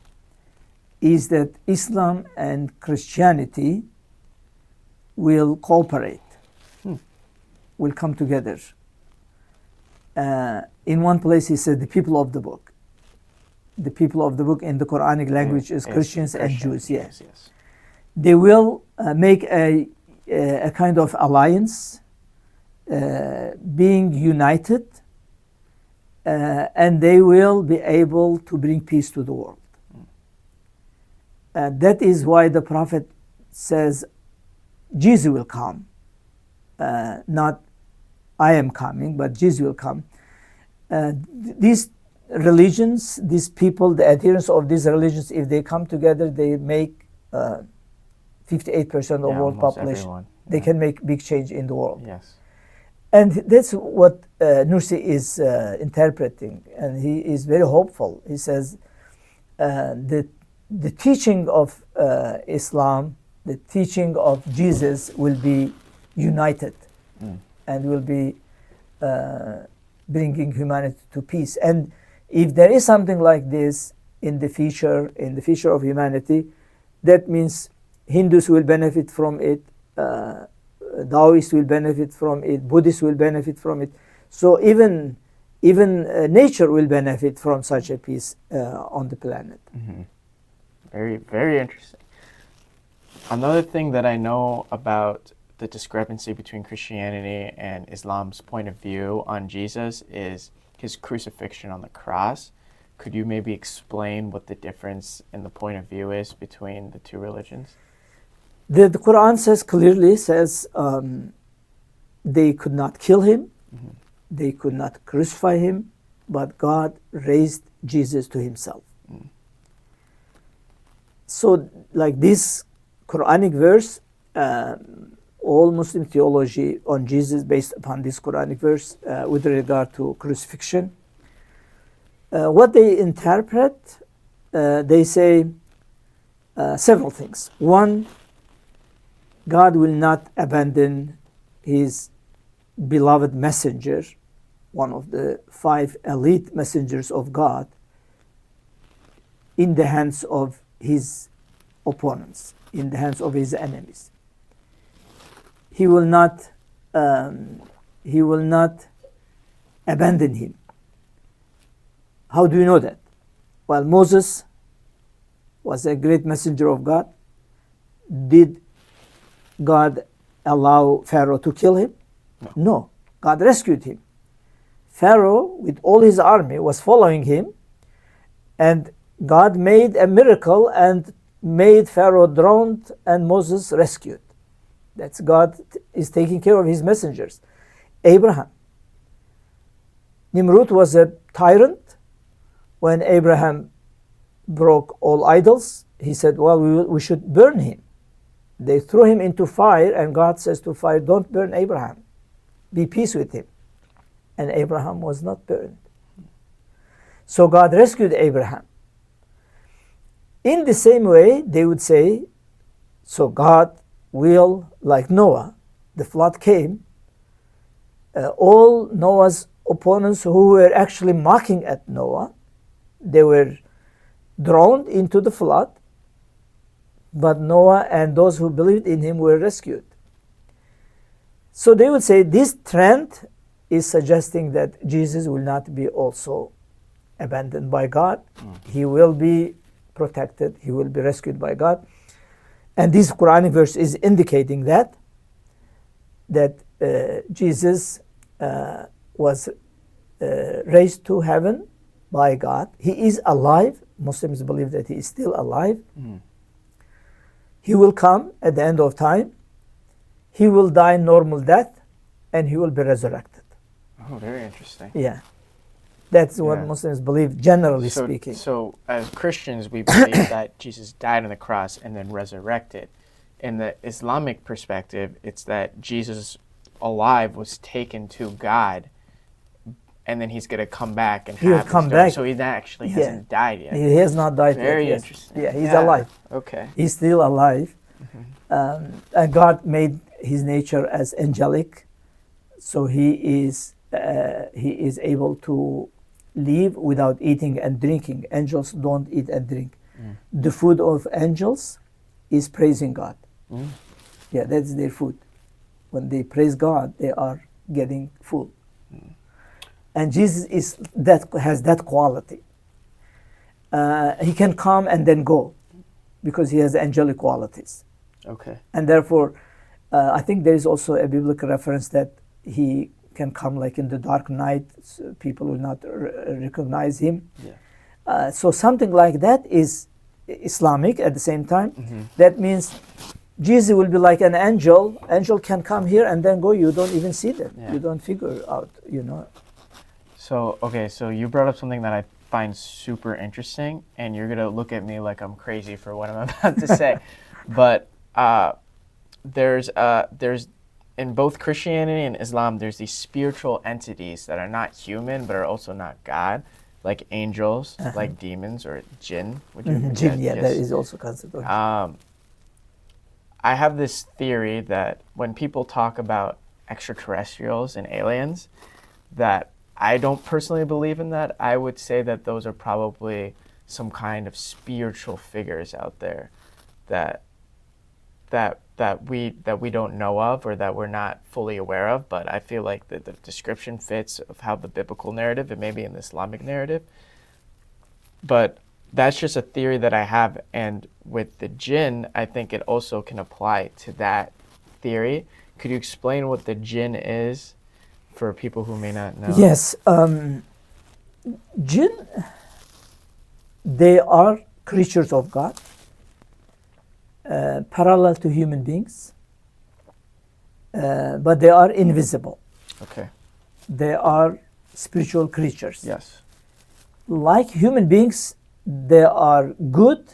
B: is that Islam and Christianity will cooperate, will come together. In one place he said the people of the book. The people of the book in the Quranic language is Christians and Jews. Yes. They will make a kind of alliance, being united, and they will be able to bring peace to the world. That is why the Prophet says Jesus will come, not I am coming, but Jesus will come. These religions, these people, the adherents of these religions, if they come together, they make 58% of world population.
A: Everyone.
B: They can make big change in the world.
A: Yes.
B: And that's what Nursi is interpreting, and he is very hopeful. He says the teaching of Islam, the teaching of Jesus will be united and will be bringing humanity to peace. And if there is something like this in the future of humanity, that means Hindus will benefit from it, Taoists will benefit from it, Buddhists will benefit from it. So even nature will benefit from such a peace on the planet.
A: Very, very interesting. Another thing that I know about the discrepancy between Christianity and Islam's point of view on Jesus is his crucifixion on the cross. Could you maybe explain what the difference in the point of view is between the two religions?
B: The Quran clearly says they could not kill him, they could not crucify him, but God raised Jesus to himself. So like this Quranic verse, all Muslim theology on Jesus based upon this Quranic verse with regard to crucifixion. What they interpret, they say several things. One, God will not abandon his beloved messenger, one of the 5 elite messengers of God, in the hands of his opponents, in the hands of his enemies. He will not abandon him. How do you know that? Well, Moses was a great messenger of God. Did God allow Pharaoh to kill him? No. God rescued him. Pharaoh, with all his army, was following him, and God made a miracle and made Pharaoh drowned and Moses rescued. That's God is taking care of his messengers. Abraham. Nimrod was a tyrant. When Abraham broke all idols, he said, well, we should burn him. They threw him into fire, and God says to fire, don't burn Abraham. Be peace with him. And Abraham was not burned. So God rescued Abraham. In the same way, they would say, so God will, like Noah, the flood came, all Noah's opponents who were actually mocking at Noah, they were drowned into the flood, but Noah and those who believed in him were rescued. So they would say this trend is suggesting that Jesus will not be also abandoned by God. He will be protected. He will be rescued by God. And this Quranic verse is indicating that Jesus was raised to heaven by God. He is alive. Muslims believe that he is still alive. He will come at the end of time. He will die normal death, and he will be resurrected.
A: Oh, very interesting.
B: Yeah. That's what Muslims believe, generally speaking.
A: So as Christians, we believe that Jesus died on the cross and then resurrected. In the Islamic perspective, it's that Jesus alive was taken to God, and then he's going to come back and
B: He'll come back.
A: So he actually hasn't died yet.
B: He has not died yet.
A: Very interesting.
B: Yeah, he's alive.
A: Okay.
B: He's still alive. And God made his nature as angelic, so he is able to live without eating and drinking. Angels don't eat and drink. The food of angels is praising God. Yeah, that's their food. When they praise God, they are getting full. And Jesus has that quality. He can come and then go because he has angelic qualities.
A: Okay.
B: And therefore, I think there is also a biblical reference that he can come like in the dark night, so people will not recognize him. Yeah. So something like that is Islamic at the same time. That means Jesus will be like an angel. Angel can come here and then go. You don't even see them. Yeah. You don't figure out,
A: So, okay, so you brought up something that I find super interesting, and you're going to look at me like I'm crazy for what I'm about to say. But there's in both Christianity and Islam, there's these spiritual entities that are not human but are also not God, like angels, like demons, or jinn.
B: Jinn, yes. That is also considered.
A: I have this theory that when people talk about extraterrestrials and aliens, that I don't personally believe in that. I would say that those are probably some kind of spiritual figures out there that we don't know of, or that we're not fully aware of. But I feel like the description fits of how the biblical narrative and maybe in the Islamic narrative. But that's just a theory that I have, and with the jinn, I think it also can apply to that theory. Could you explain what the jinn is for people who may not know?
B: Yes, jinn they are creatures of God, parallel to human beings, but they are invisible.
A: Okay.
B: They are spiritual creatures.
A: Yes.
B: Like human beings, they are good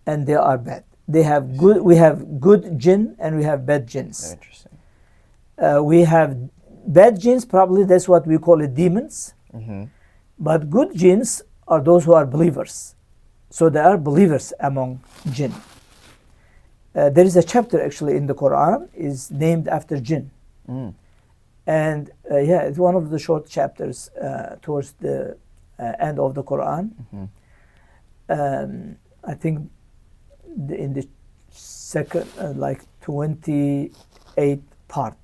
B: and they are bad. They have good. We have good jinn and we have bad jinns.
A: Very interesting.
B: We have bad jinns. Probably that's what we call it, demons.
A: Mm-hmm.
B: But good jinns are those who are believers. So there are believers among jinn. There is a chapter actually in the Quran is named after jinn.
A: Mm.
B: And it's one of the short chapters towards the end of the Quran.
A: Mm-hmm.
B: I think in the second, 28th part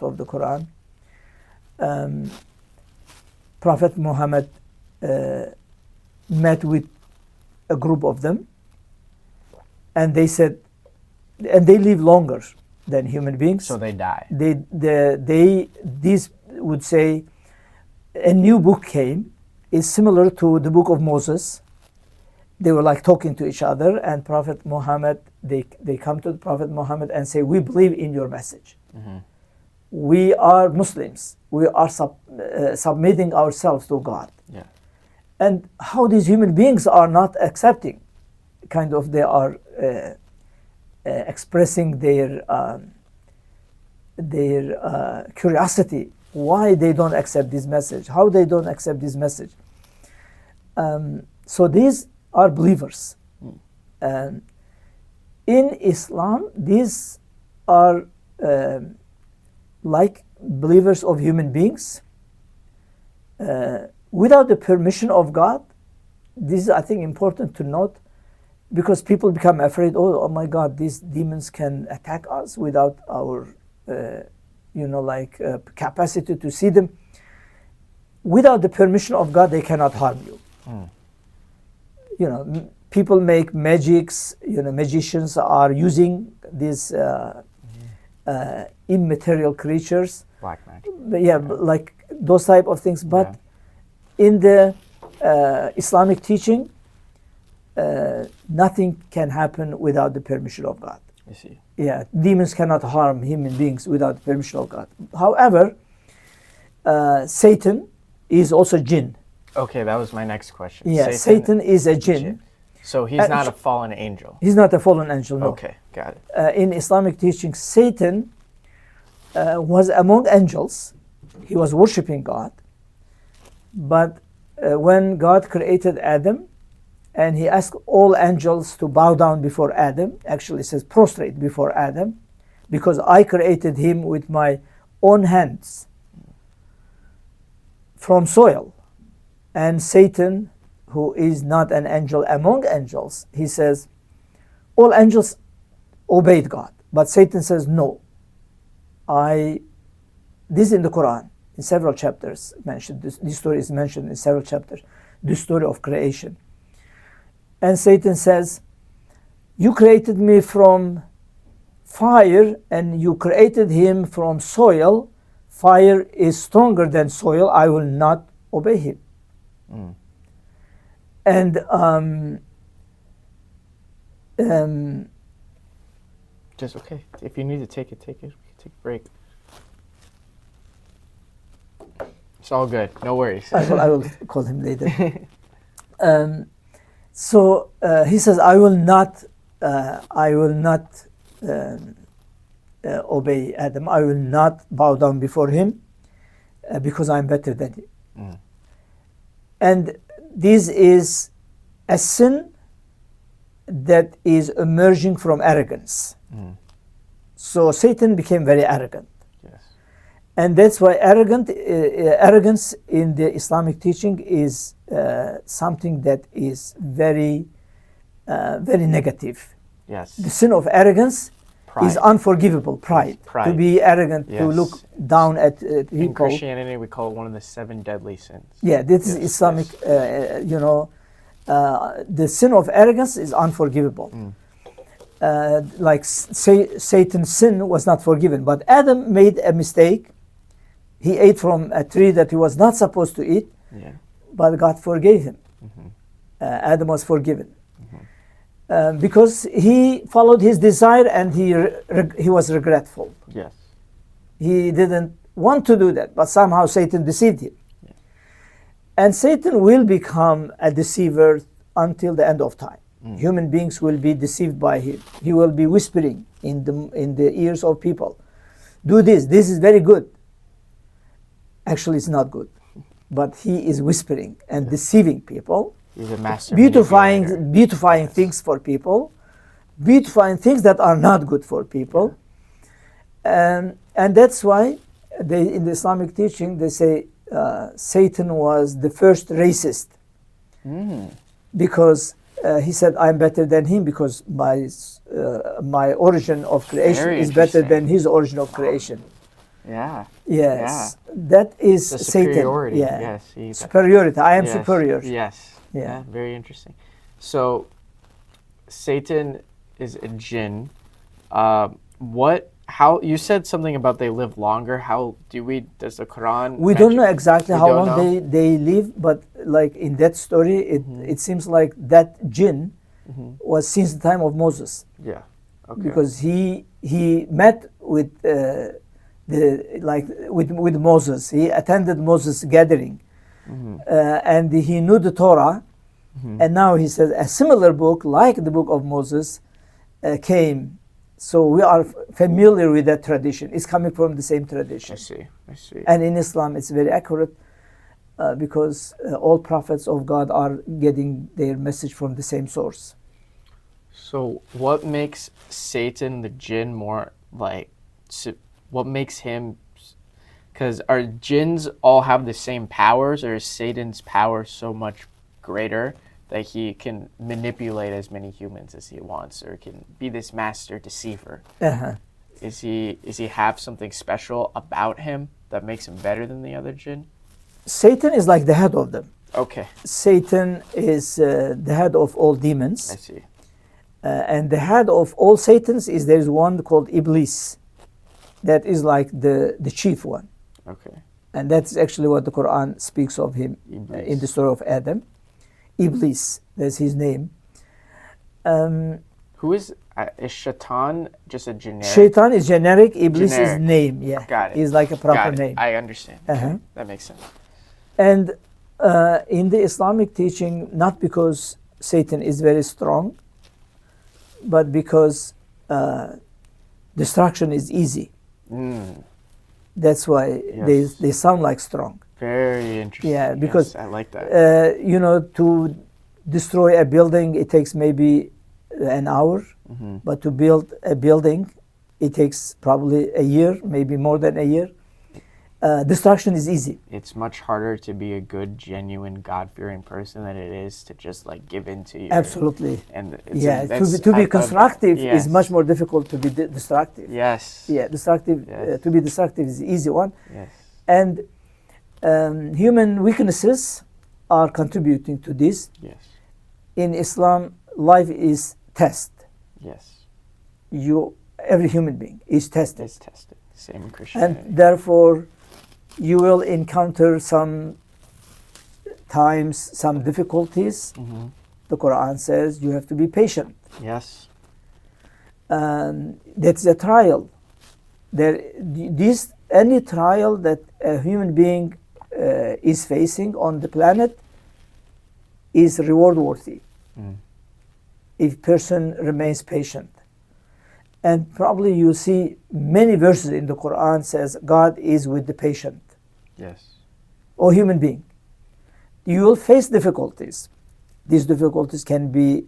B: of the Quran, Prophet Mohammed met with a group of them, and they said, and they live longer than human beings.
A: So they die.
B: These would say, a new book came, is similar to the book of Moses. They were like talking to each other, and Prophet Muhammad, they come to the Prophet Muhammad and say, we believe in your message.
A: Mm-hmm.
B: We are Muslims. We are submitting ourselves to God.
A: Yeah.
B: And how these human beings are not accepting, kind of they are expressing their curiosity, why they don't accept this message, how they don't accept this message. So these are believers. In Islam, these are like believers of human beings without the permission of God. This is, I think, important to note, because people become afraid, oh my God, these demons can attack us without our capacity to see them. Without the permission of God, they cannot harm you. People make magics, magicians are using these immaterial creatures.
A: Black magic.
B: Like those type of things. But in the Islamic teaching, nothing can happen without the permission of God.
A: I see.
B: Yeah, demons cannot harm human beings without the permission of God. However, Satan is also jinn.
A: Okay, that was my next question.
B: Yeah, Satan is a jinn.
A: So he's not a fallen angel.
B: He's not a fallen angel, no.
A: Okay, got it.
B: In Islamic teaching, Satan was among angels. He was worshiping God. But when God created Adam, and he asked all angels to bow down before Adam, actually it says prostrate before Adam, because I created him with my own hands from soil. And Satan, who is not an angel among angels, he says, all angels obeyed God. But Satan says, no. This is in the Quran, in several chapters mentioned. This story is mentioned in several chapters, the story of creation. And Satan says, you created me from fire and you created him from soil. Fire is stronger than soil. I will not obey him. And
A: just okay. If you need to take it. Take a break. It's all good. No worries.
B: I will call him later. So he says, I will not obey Adam. I will not bow down before him because I'm better than him. And this is a sin that is emerging from arrogance. So Satan became very arrogant.
A: Yes.
B: And that's why arrogance in the Islamic teaching is something that is very, very negative.
A: Yes.
B: The sin of arrogance is unforgivable. Pride. To be arrogant, to look down at people.
A: In Christianity, we call it one of the 7 deadly sins.
B: Yeah, this is Islamic. The sin of arrogance is unforgivable. Like Satan's sin was not forgiven, but Adam made a mistake. He ate from a tree that he was not supposed to eat, but God forgave him. Adam was forgiven. Because he followed his desire and he was regretful.
A: Yes.
B: He didn't want to do that, but somehow Satan deceived him.
A: Yeah.
B: And Satan will become a deceiver until the end of time. Human beings will be deceived by him. He will be whispering in the ears of people. Do this. This is very good. Actually, it's not good. But he is whispering and deceiving people.
A: He's a master
B: beautifying things for people, beautifying things that are not good for people. And that's why in the Islamic teaching they say Satan was the first racist. Because he said, I'm better than him because my origin of creation is better than his origin of creation.
A: Yeah.
B: Yes. Yeah. That is
A: the
B: Satan.
A: Superiority.
B: Yeah.
A: Yes.
B: Superiority. I am superior.
A: Yes.
B: Yeah.
A: Very interesting. So, Satan is a jinn. How you said something about they live longer? Does the Quran?
B: We don't know exactly how long they live, but like in that story, it seems like that jinn was since the time of Moses.
A: Yeah. Okay.
B: Because he met with with Moses. He attended Moses' gathering. And he knew the Torah, and now he says a similar book, like the book of Moses, came. So we are familiar with that tradition. It's coming from the same tradition.
A: I see.
B: And in Islam, it's very accurate because all prophets of God are getting their message from the same source.
A: So what makes Satan the jinn more like? What makes him? Because our jinns all have the same powers, or is Satan's power so much greater that he can manipulate as many humans as he wants, or can be this master deceiver? Is he have something special about him that makes him better than the other jinn?
B: Satan is like the head of them.
A: Okay.
B: Satan is the head of all demons.
A: I see.
B: And the head of all Satans there is one called Iblis. That is like the chief one.
A: Okay.
B: And that's actually what the Quran speaks of him in the story of Adam. Iblis, that's his name.
A: Who is Shaitan just a generic?
B: Shaitan is generic, Iblis is name, yeah.
A: Got it.
B: He's like a proper name.
A: I understand. Okay. That makes sense.
B: And in the Islamic teaching, not because Satan is very strong, but because destruction is easy. That's why they sound like strong.
A: Very interesting.
B: Yeah, because
A: I like that.
B: To destroy a building, it takes maybe an hour, but to build a building, it takes probably a year, maybe more than a year. Destruction is easy.
A: It's much harder to be a good, genuine, God-fearing person than it is to just like give in to you.
B: Absolutely.
A: And
B: to be constructive is much more difficult to be destructive.
A: Yes.
B: Yeah, destructive.
A: Yes.
B: To be destructive is the easy one.
A: Yes.
B: And human weaknesses are contributing to this.
A: Yes.
B: In Islam, life is test.
A: Yes.
B: Every human being is tested.
A: It's tested. Same in Christianity.
B: And therefore, you will encounter some times, some difficulties. The Quran says you have to be patient.
A: Yes.
B: That's a trial. Any trial that a human being is facing on the planet is reward worthy if person remains patient. And probably you see many verses in the Quran says God is with the patient.
A: Yes.
B: Or human being. You will face difficulties. These difficulties can be,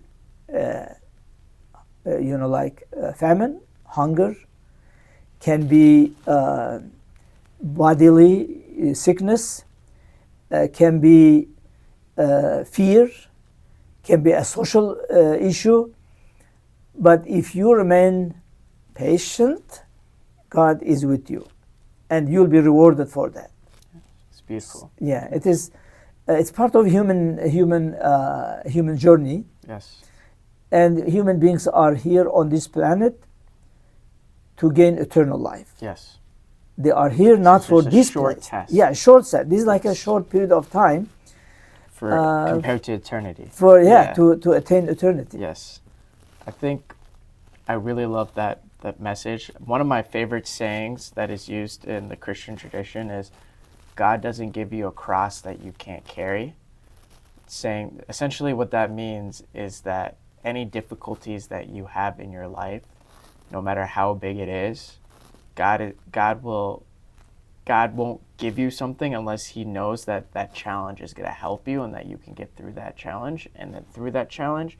B: like famine, hunger, can be bodily sickness, can be fear, can be a social issue. But if you remain patient, God is with you, and you'll be rewarded for that.
A: It's beautiful.
B: Yeah, it is. It's part of human journey.
A: Yes.
B: And human beings are here on this planet to gain eternal life.
A: Yes.
B: They are here not for this
A: short
B: place.
A: test.
B: Yeah, short test. This is like a short period of time
A: for compared to eternity.
B: To attain eternity.
A: Yes. I think I really love that message. One of my favorite sayings that is used in the Christian tradition is, God doesn't give you a cross that you can't carry. Saying essentially what that means is that any difficulties that you have in your life, no matter how big it is, God won't give you something unless he knows that that challenge is going to help you and that you can get through that challenge. And then through that challenge,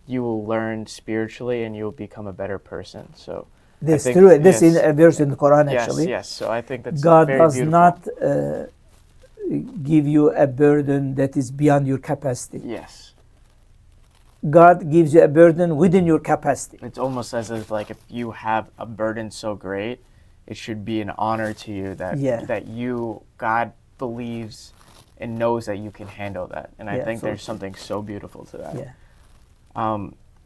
A: you will learn spiritually and you will become a better person. So
B: this is true. This is a verse in the Quran,
A: yes,
B: actually.
A: Yes, so I think that's
B: God
A: very
B: does
A: beautiful.
B: not give you a burden that is beyond your capacity.
A: Yes.
B: God gives you a burden within your capacity.
A: It's almost as if like if you have a burden so great, it should be an honor to you that God believes and knows that you can handle that. And I think there's something so beautiful to that.
B: Yeah.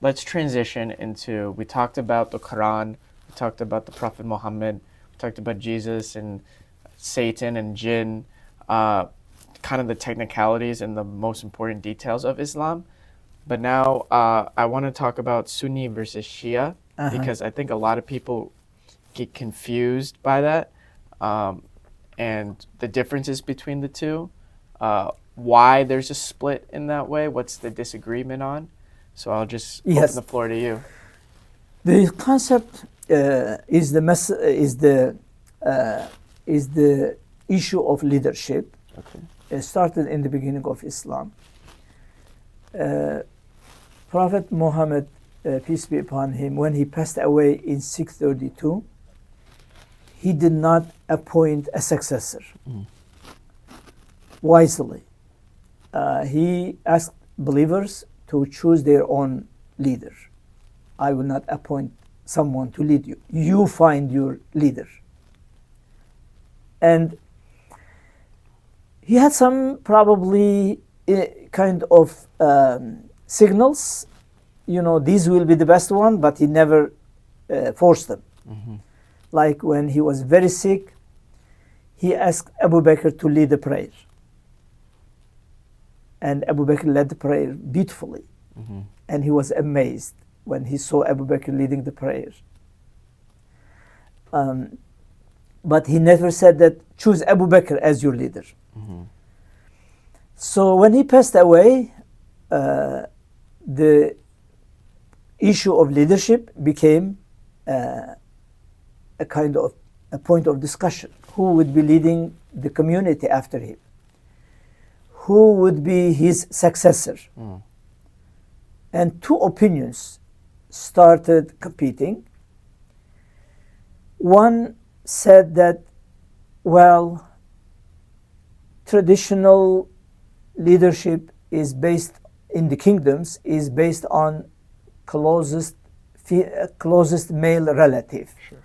A: Let's transition into, we talked about the Quran, we talked about the Prophet Mohammed, we talked about Jesus and Satan and jinn, kind of the technicalities and the most important details of Islam. But now I want to talk about Sunni versus Shia, because I think a lot of people get confused by that, and the differences between the two, why there's a split in that way, what's the disagreement on. So I'll just open the floor to you.
B: The concept is the issue of leadership.
A: Okay.
B: It started in the beginning of Islam. Prophet Mohammed, peace be upon him, when he passed away in 632, he did not appoint a successor wisely. He asked believers to choose their own leader. I will not appoint someone to lead you. You find your leader. And he had some probably kind of signals, these will be the best one, but he never forced them. Like when he was very sick, he asked Abu Bakr to lead the prayer. And Abu Bakr led the prayer beautifully. And he was amazed when he saw Abu Bakr leading the prayer. But he never said that, choose Abu Bakr as your leader. So when he passed away, the issue of leadership became a kind of a point of discussion. Who would be leading the community after him? Who would be his successor? And two opinions started competing. One said that, well, traditional leadership is based in the kingdoms is based on closest male relative.
A: Sure.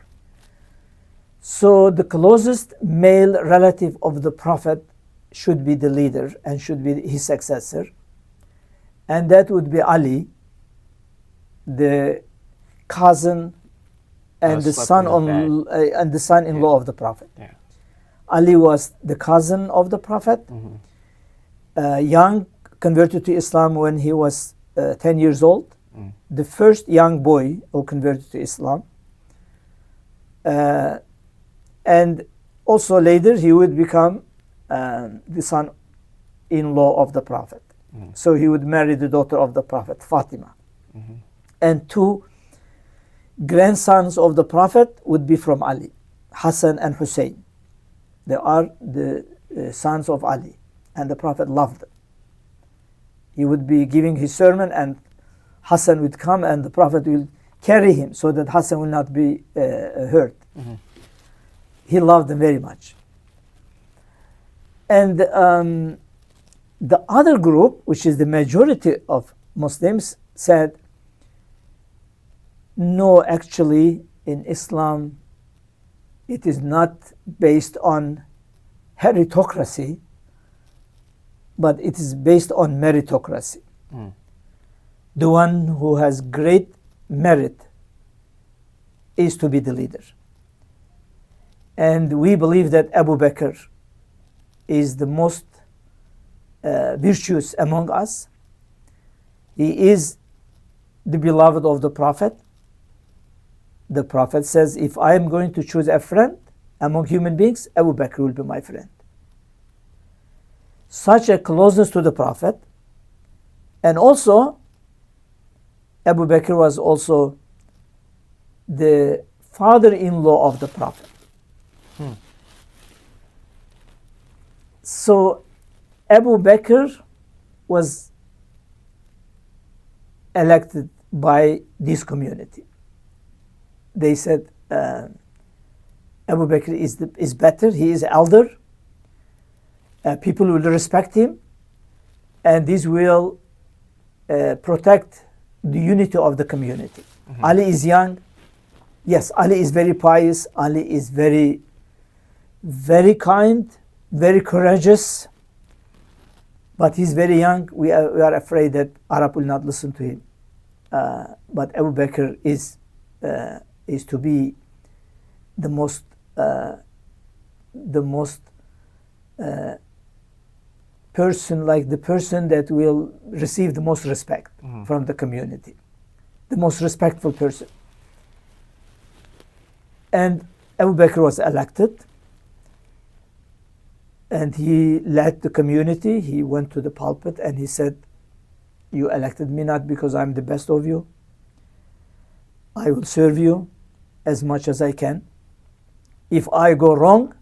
B: So the closest male relative of the prophet should be the leader and should be his successor, and that would be Ali, the cousin and the son-in-law of the prophet.
A: Yeah.
B: Ali was the cousin of the prophet, young, converted to Islam when he was 10 years old, the first young boy who converted to Islam. And also later he would become the son-in-law of the prophet. So he would marry the daughter of the prophet, Fatima. And two grandsons of the prophet would be from Ali, Hassan and Hussein. They are the sons of Ali, and the prophet loved them. He would be giving his sermon and Hassan would come and the prophet will carry him so that Hassan will not be hurt. He loved them very much. And the other group, which is the majority of Muslims, said, no, actually in Islam it is not based on heritocracy, but it is based on meritocracy. The one who has great merit is to be the leader. And we believe that Abu Bakr is the most virtues among us. He is the beloved of the Prophet. The Prophet says, if I am going to choose a friend among human beings, Abu Bakr will be my friend. Such a closeness to the Prophet. And also, Abu Bakr was also the father-in-law of the Prophet. So Abu Bakr was elected by this community. They said Abu Bakr is better, he is elder, people will respect him, and this will protect the unity of the community. Ali is young. Yes, Ali is very pious. Ali is very, very kind, very courageous. But he's very young. We are afraid that Arab will not listen to him. But Abu Bakr is to be the most person, like the person that will receive the most respect from the community, the most respectful person. And Abu Bakr was elected, and he led the community. He went to the pulpit and he said, you elected me not because I'm the best of you. I will serve you as much as I can. If I go wrong,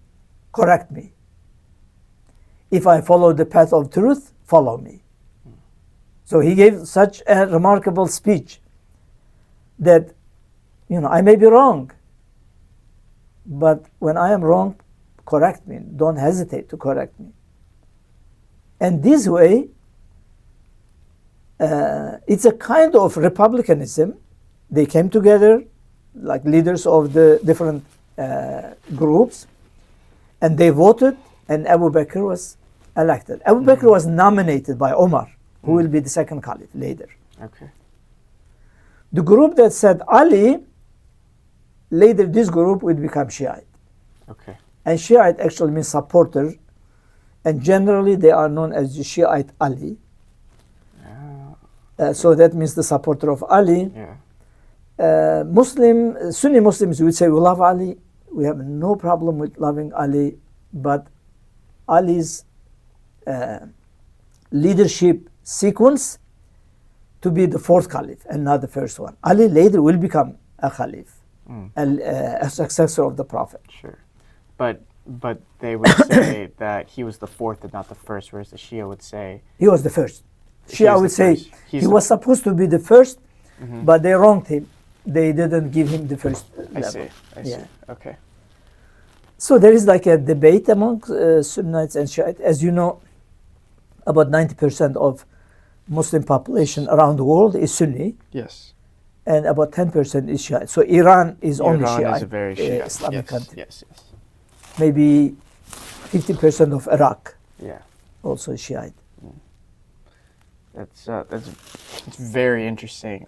B: correct me. If I follow the path of truth, follow me. So he gave such a remarkable speech that, I may be wrong, but when I am wrong, correct me. Don't hesitate to correct me. And this way, it's a kind of republicanism. They came together like leaders of the different groups, and they voted, and Abu Bakr was elected. Abu Bakr was nominated by Omar, who will be the second caliph later.
A: Okay.
B: The group that said Ali, later this group would become Shiite.
A: Okay.
B: And Shiite actually means supporter, and generally they are known as the Shiite Ali. So that means the supporter of Ali.
A: Yeah.
B: Sunni Muslims would say we love Ali. We have no problem with loving Ali, but Ali's leadership sequence to be the fourth caliph and not the first one. Ali later will become a caliph, a successor of the Prophet.
A: Sure. But they would say that he was the fourth and not the first, whereas the Shia would say
B: he was the first. Shia would say he was supposed to be the first, but they wronged him. They didn't give him the first level.
A: I see. Okay.
B: So there is like a debate among Sunnites and Shiite. As you know, about 90% of Muslim population around the world is Sunni.
A: Yes.
B: And about 10% is Shiite. So Iran is only Shiite.
A: Iran is a very Shiite
B: Islamic country.
A: Yes.
B: Maybe 50% of Iraq.
A: Yeah.
B: Also Shiite.
A: That's very interesting.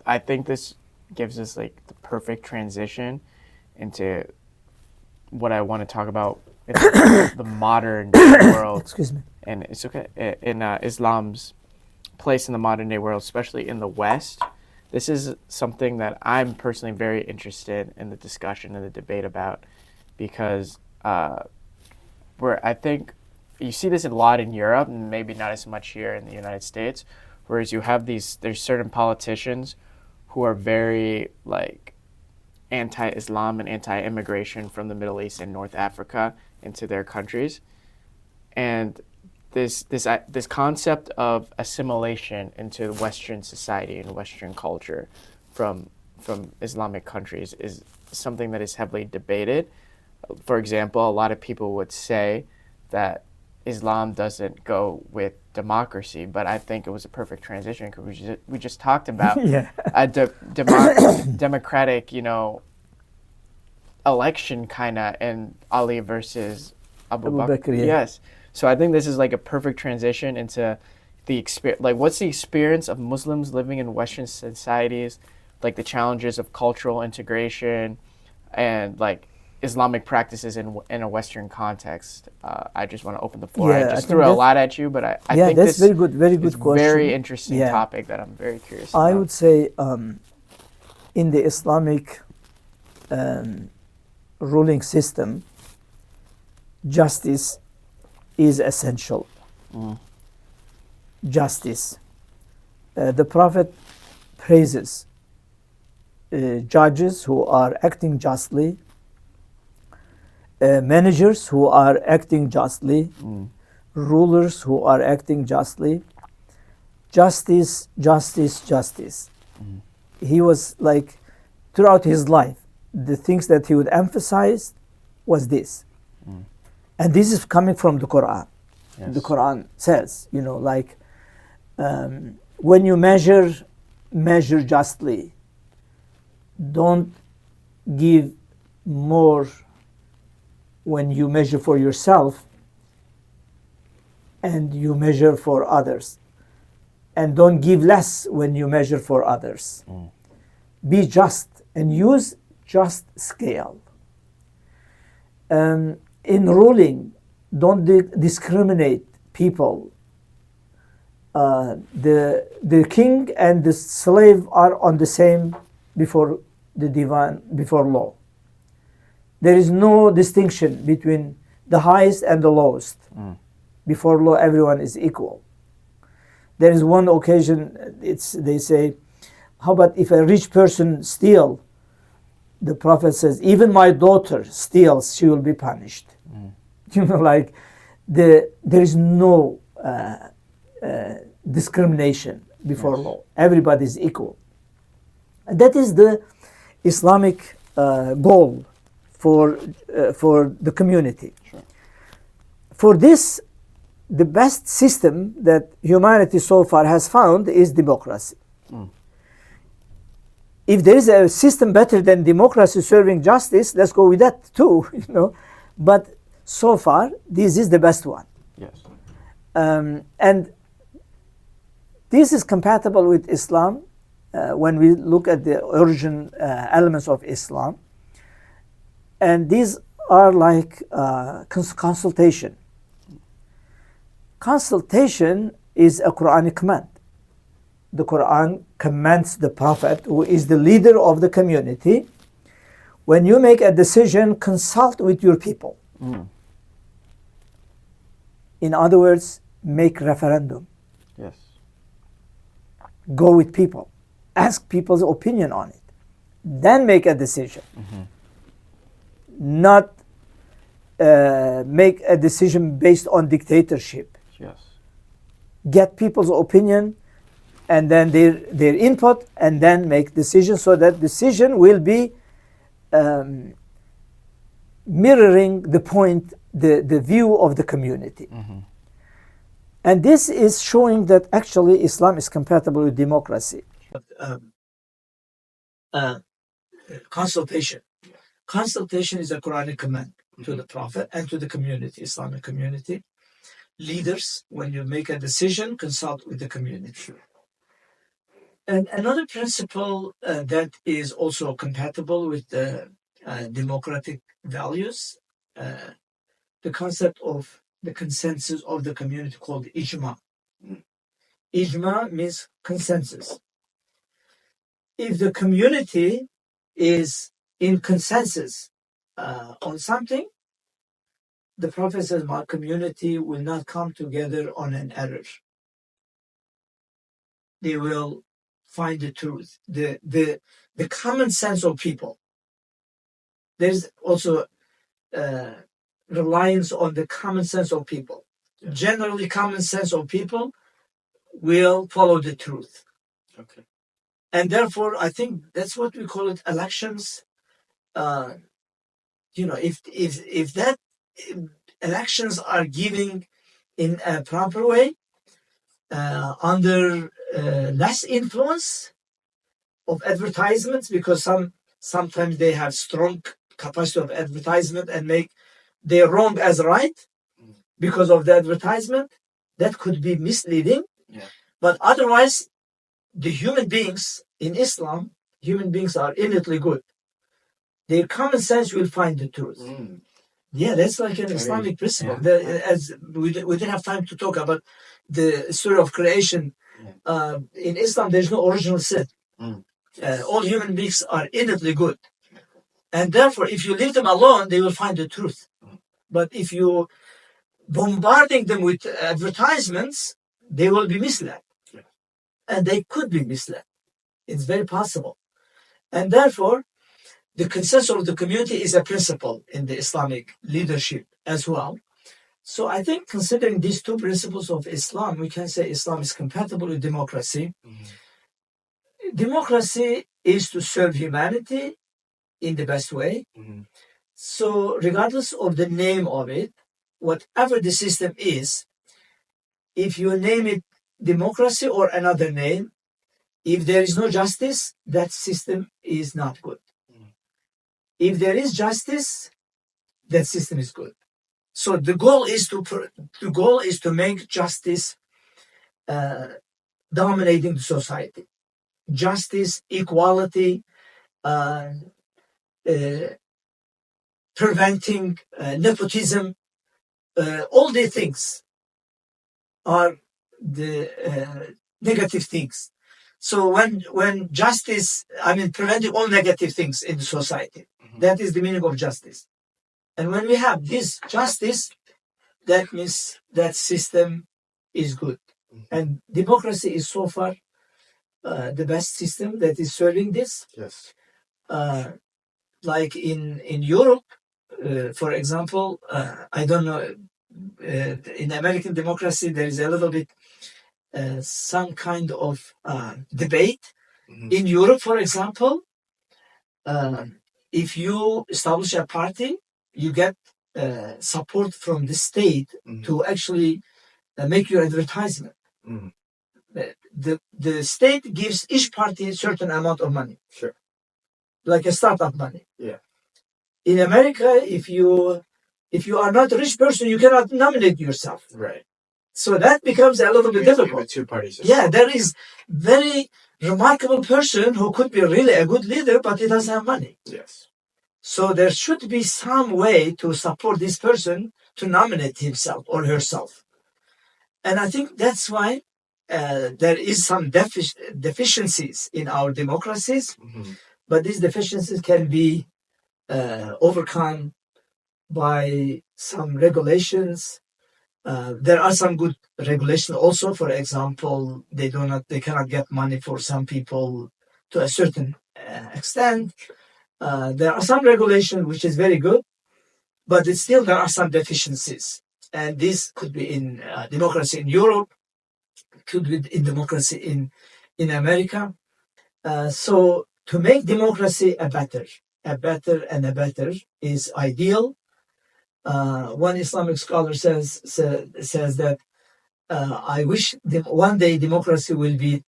A: I think this gives us like the perfect transition into what I want to talk about in the modern day world.
B: Excuse me.
A: And it's okay. In Islam's place in the modern day world, especially in the West, this is something that I'm personally very interested in the discussion and the debate about, because I think you see this a lot in Europe, and maybe not as much here in the United States, whereas you have there's certain politicians who are very like anti-Islam and anti-immigration from the Middle East and North Africa into their countries. And this concept of assimilation into Western society and Western culture from Islamic countries is something that is heavily debated. For example, a lot of people would say that Islam doesn't go with democracy, but I think it was a perfect transition because we just talked about a democratic, election kind of in Ali versus Abu Bakr.
B: Yeah.
A: Yes. So I think this is like a perfect transition into the experience. Like, what's the experience of Muslims living in Western societies, like the challenges of cultural integration, and like Islamic practices in a Western context. I just want to open the floor.
B: Yeah,
A: I
B: I
A: just
B: think
A: threw a lot at you, but I
B: yeah,
A: think
B: that's
A: this
B: very good
A: is
B: question.
A: very interesting
B: Yeah.
A: topic that I'm very curious
B: I
A: about.
B: would say in the Islamic ruling system, justice is essential. Justice. The Prophet praises judges who are acting justly, managers who are acting justly, rulers who are acting justly. Justice, justice, justice. He was like, throughout his life, the things that he would emphasize was this. And this is coming from the Quran.
A: Yes.
B: The Quran says, like, when you measure justly. Don't give more when you measure for yourself and you measure for others. And don't give less when you measure for others. Be just and use just scale. In ruling, don't discriminate people. The king and the slave are on the same before law. There is no distinction between the highest and the lowest. Before law, everyone is equal. There is one occasion, they say, how about if a rich person steals? The Prophet says, even my daughter steals, she will be punished. Like there is no discrimination before law. Everybody is equal. And that is the Islamic goal for the community.
A: Sure.
B: For this, the best system that humanity so far has found is democracy. If there is a system better than democracy serving justice, let's go with that too. But so far, this is the best one.
A: Yes.
B: And this is compatible with Islam when we look at the origin elements of Islam. And these are like consultation. Consultation is a Quranic command. The Quran commands the Prophet, who is the leader of the community, when you make a decision, consult with your people. In other words, make referendum.
A: Yes.
B: Go with people. Ask people's opinion on it. Then make a decision. Not make a decision based on dictatorship.
A: Yes.
B: Get people's opinion and then their input, and then make decisions, so that decision will be mirroring the view of the community. And this is showing that actually Islam is compatible with democracy. Consultation. Consultation is a Quranic command to the Prophet and to the community, Islamic community. Leaders, when you make a decision, consult with the community. Sure. And another principle that is also compatible with the democratic values, the concept of the consensus of the community, called ijma. Ijma means consensus. If the community is in consensus on something, the Prophet says, my community will not come together on an error. They will find the truth, the common sense of people. There's also reliance on the common sense of people. Generally, common sense of people will follow the truth. Okay. And therefore, I think that's what we call it elections. If that elections are given in a proper way, under less influence of advertisements, because sometimes they have strong capacity of advertisement and make their wrong as right because of the advertisement, that could be misleading. Yeah. But otherwise, the human beings in Islam, human beings are innately good. their common sense will find the truth. Yeah, that's like an Islamic principle. As we didn't have time to talk about the story of creation. In Islam, there's no original sin. All human beings are innately good. And therefore, if you leave them alone, they will find the truth. But if you bombarding them with advertisements, they will be misled. And they could be misled. It's very possible. And therefore, the consensus of the community is a principle in the Islamic leadership as well. So I think considering these two principles of Islam, we can say Islam is compatible with democracy. Democracy is to serve humanity in the best way. So regardless of the name of it, whatever the system is, if you name it democracy or another name, if there is no justice, that system is not good. If there is justice, that system is good. So the goal is to make justice dominating the society. Justice, equality, preventing nepotism, all these things are the negative things. So when justice, preventing all negative things in the society, that is the meaning of justice. And when we have this justice, that means that system is good. And democracy is so far the best system that is serving this.
A: Yes.
B: Like in Europe, for example, I don't know, in American democracy, there is a little bit some kind of debate. In Europe, for example, if you establish a party, you get support from the state to actually make your advertisement. The state gives each party a certain amount of money.
A: Sure.
B: Like a startup money.
A: Yeah.
B: In America, if you are not a rich person, you cannot nominate yourself.
A: Right.
B: So that becomes a little bit difficult.
A: With two parties.
B: Yeah, there is very remarkable person who could be really a good leader, but he doesn't have money.
A: Yes.
B: So there should be some way to support this person to nominate himself or herself. And I think that's why there is some deficiencies in our democracies, but these deficiencies can be overcome by some regulations. There are some good regulations also. For example, they cannot get money for some people to a certain extent. There are some regulations which is very good, but still there are some deficiencies. And this could be in democracy in Europe, could be in democracy in America. So to make democracy a better is ideal. One Islamic scholar says that I wish one day democracy will be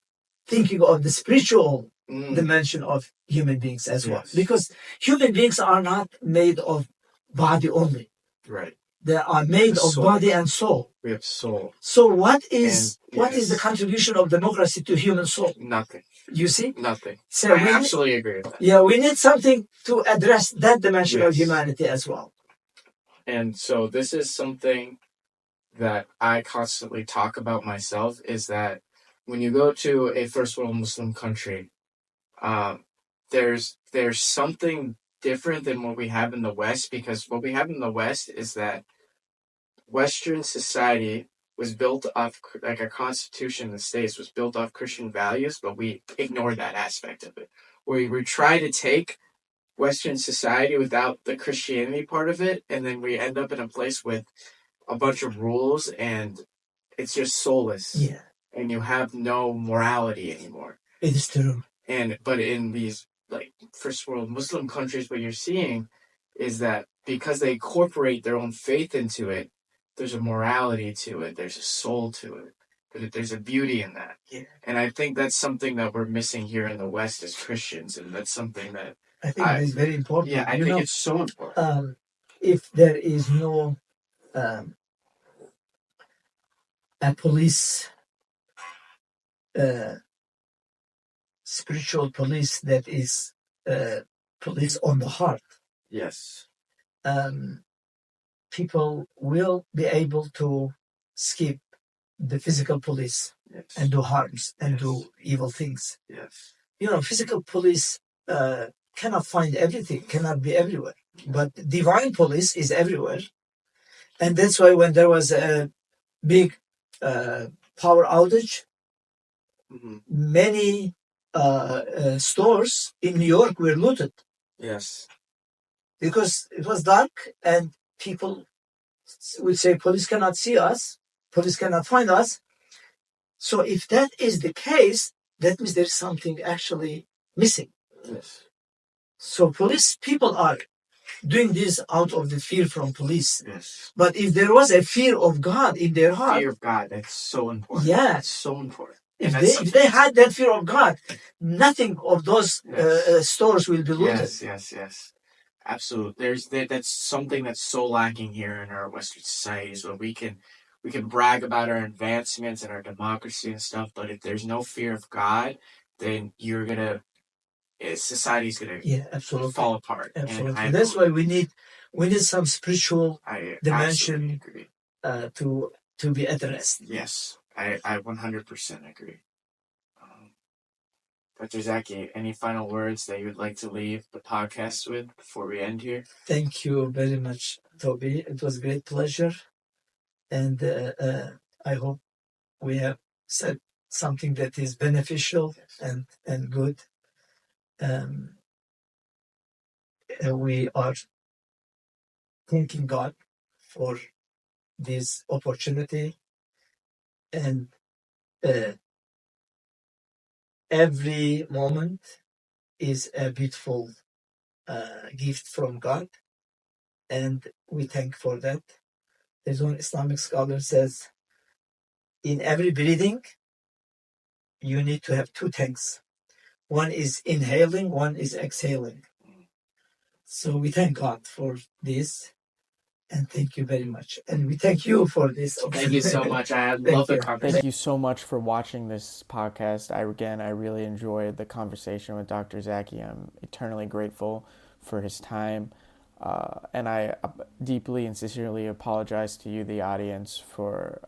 B: thinking of the spiritual dimension of human beings as well, because human beings are not made of body only.
A: Right.
B: They are made of body and soul.
A: We have soul.
B: So what is the contribution of democracy to human soul?
A: Nothing.
B: You see?
A: Nothing.
B: So
A: I absolutely agree with that.
B: Yeah, we need something to address that dimension of humanity as well.
A: And so this is something that I constantly talk about myself, is that when you go to a first world Muslim country, there's something different than what we have in the West, because what we have in the West is that Western society was built off, like a constitution in the States was built off Christian values, but we ignore that aspect of it. We try to take Western society without the Christianity part of it, and then we end up in a place with a bunch of rules, and it's just soulless.
B: Yeah.
A: And you have no morality anymore.
B: It is true.
A: But in these like first world Muslim countries, what you're seeing is that because they incorporate their own faith into it, there's a morality to it, there's a soul to it, there's a beauty in that.
B: Yeah.
A: And I think that's something that we're missing here in the West as Christians, and that's something that
B: I think is very important.
A: Yeah, I think it's so important.
B: If there is no a police, spiritual police that is police on the heart,
A: Yes.
B: people will be able to skip the physical police and do harms and do evil things.
A: Yes.
B: Physical police cannot find everything, cannot be everywhere. But divine police is everywhere. And that's why when there was a big power outage, many stores in New York were looted.
A: Yes.
B: Because it was dark and people would say, police cannot see us, police cannot find us. So if that is the case, that means there's something actually missing.
A: Yes.
B: So police people are doing this out of the fear from police.
A: Yes.
B: But if there was a fear of God in their heart,
A: fear of God, that's so important.
B: Yeah.
A: It's so important.
B: If they had that fear of God, nothing of those stores will be looted.
A: Yes. Absolutely. That's something that's so lacking here in our Western societies, where we can brag about our advancements and our democracy and stuff, but if there's no fear of God, then society's gonna
B: absolutely
A: fall apart.
B: Absolutely. That's why we need some spiritual dimension to be addressed.
A: Yes, I 100% agree. Dr. Zeki, any final words that you would like to leave the podcast with before we end here?
B: Thank you very much, Toby. It was a great pleasure. And I hope we have said something that is beneficial and good. We are thanking God for this opportunity. And every moment is a beautiful gift from God, and we thank for that. There's one Islamic scholar says, in every breathing, you need to have two tanks. One is inhaling, one is exhaling. So we thank God for this, and thank you very much. And we thank you for this.
A: Thank you so much. I love the conversation.
C: Thank you so much for watching this podcast. I really enjoyed the conversation with Dr. Zeki. I'm eternally grateful for his time. And I deeply and sincerely apologize to you, the audience, for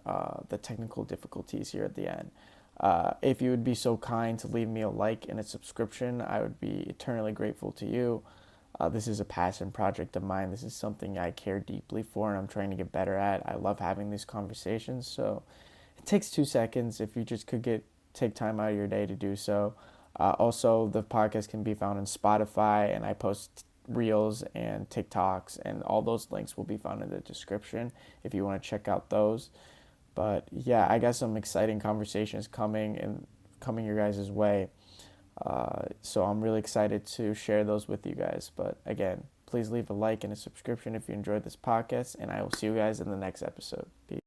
C: the technical difficulties here at the end. If you would be so kind to leave me a like and a subscription, I would be eternally grateful to you. This is a passion project of mine. This is something I care deeply for and I'm trying to get better at. I love having these conversations, so it takes 2 seconds if you just could take time out of your day to do so. Also, the podcast can be found on Spotify, and I post Reels and TikToks, and all those links will be found in the description if you want to check out those. But yeah, I got some exciting conversations coming your guys' way. So I'm really excited to share those with you guys. But again, please leave a like and a subscription if you enjoyed this podcast, and I will see you guys in the next episode. Peace.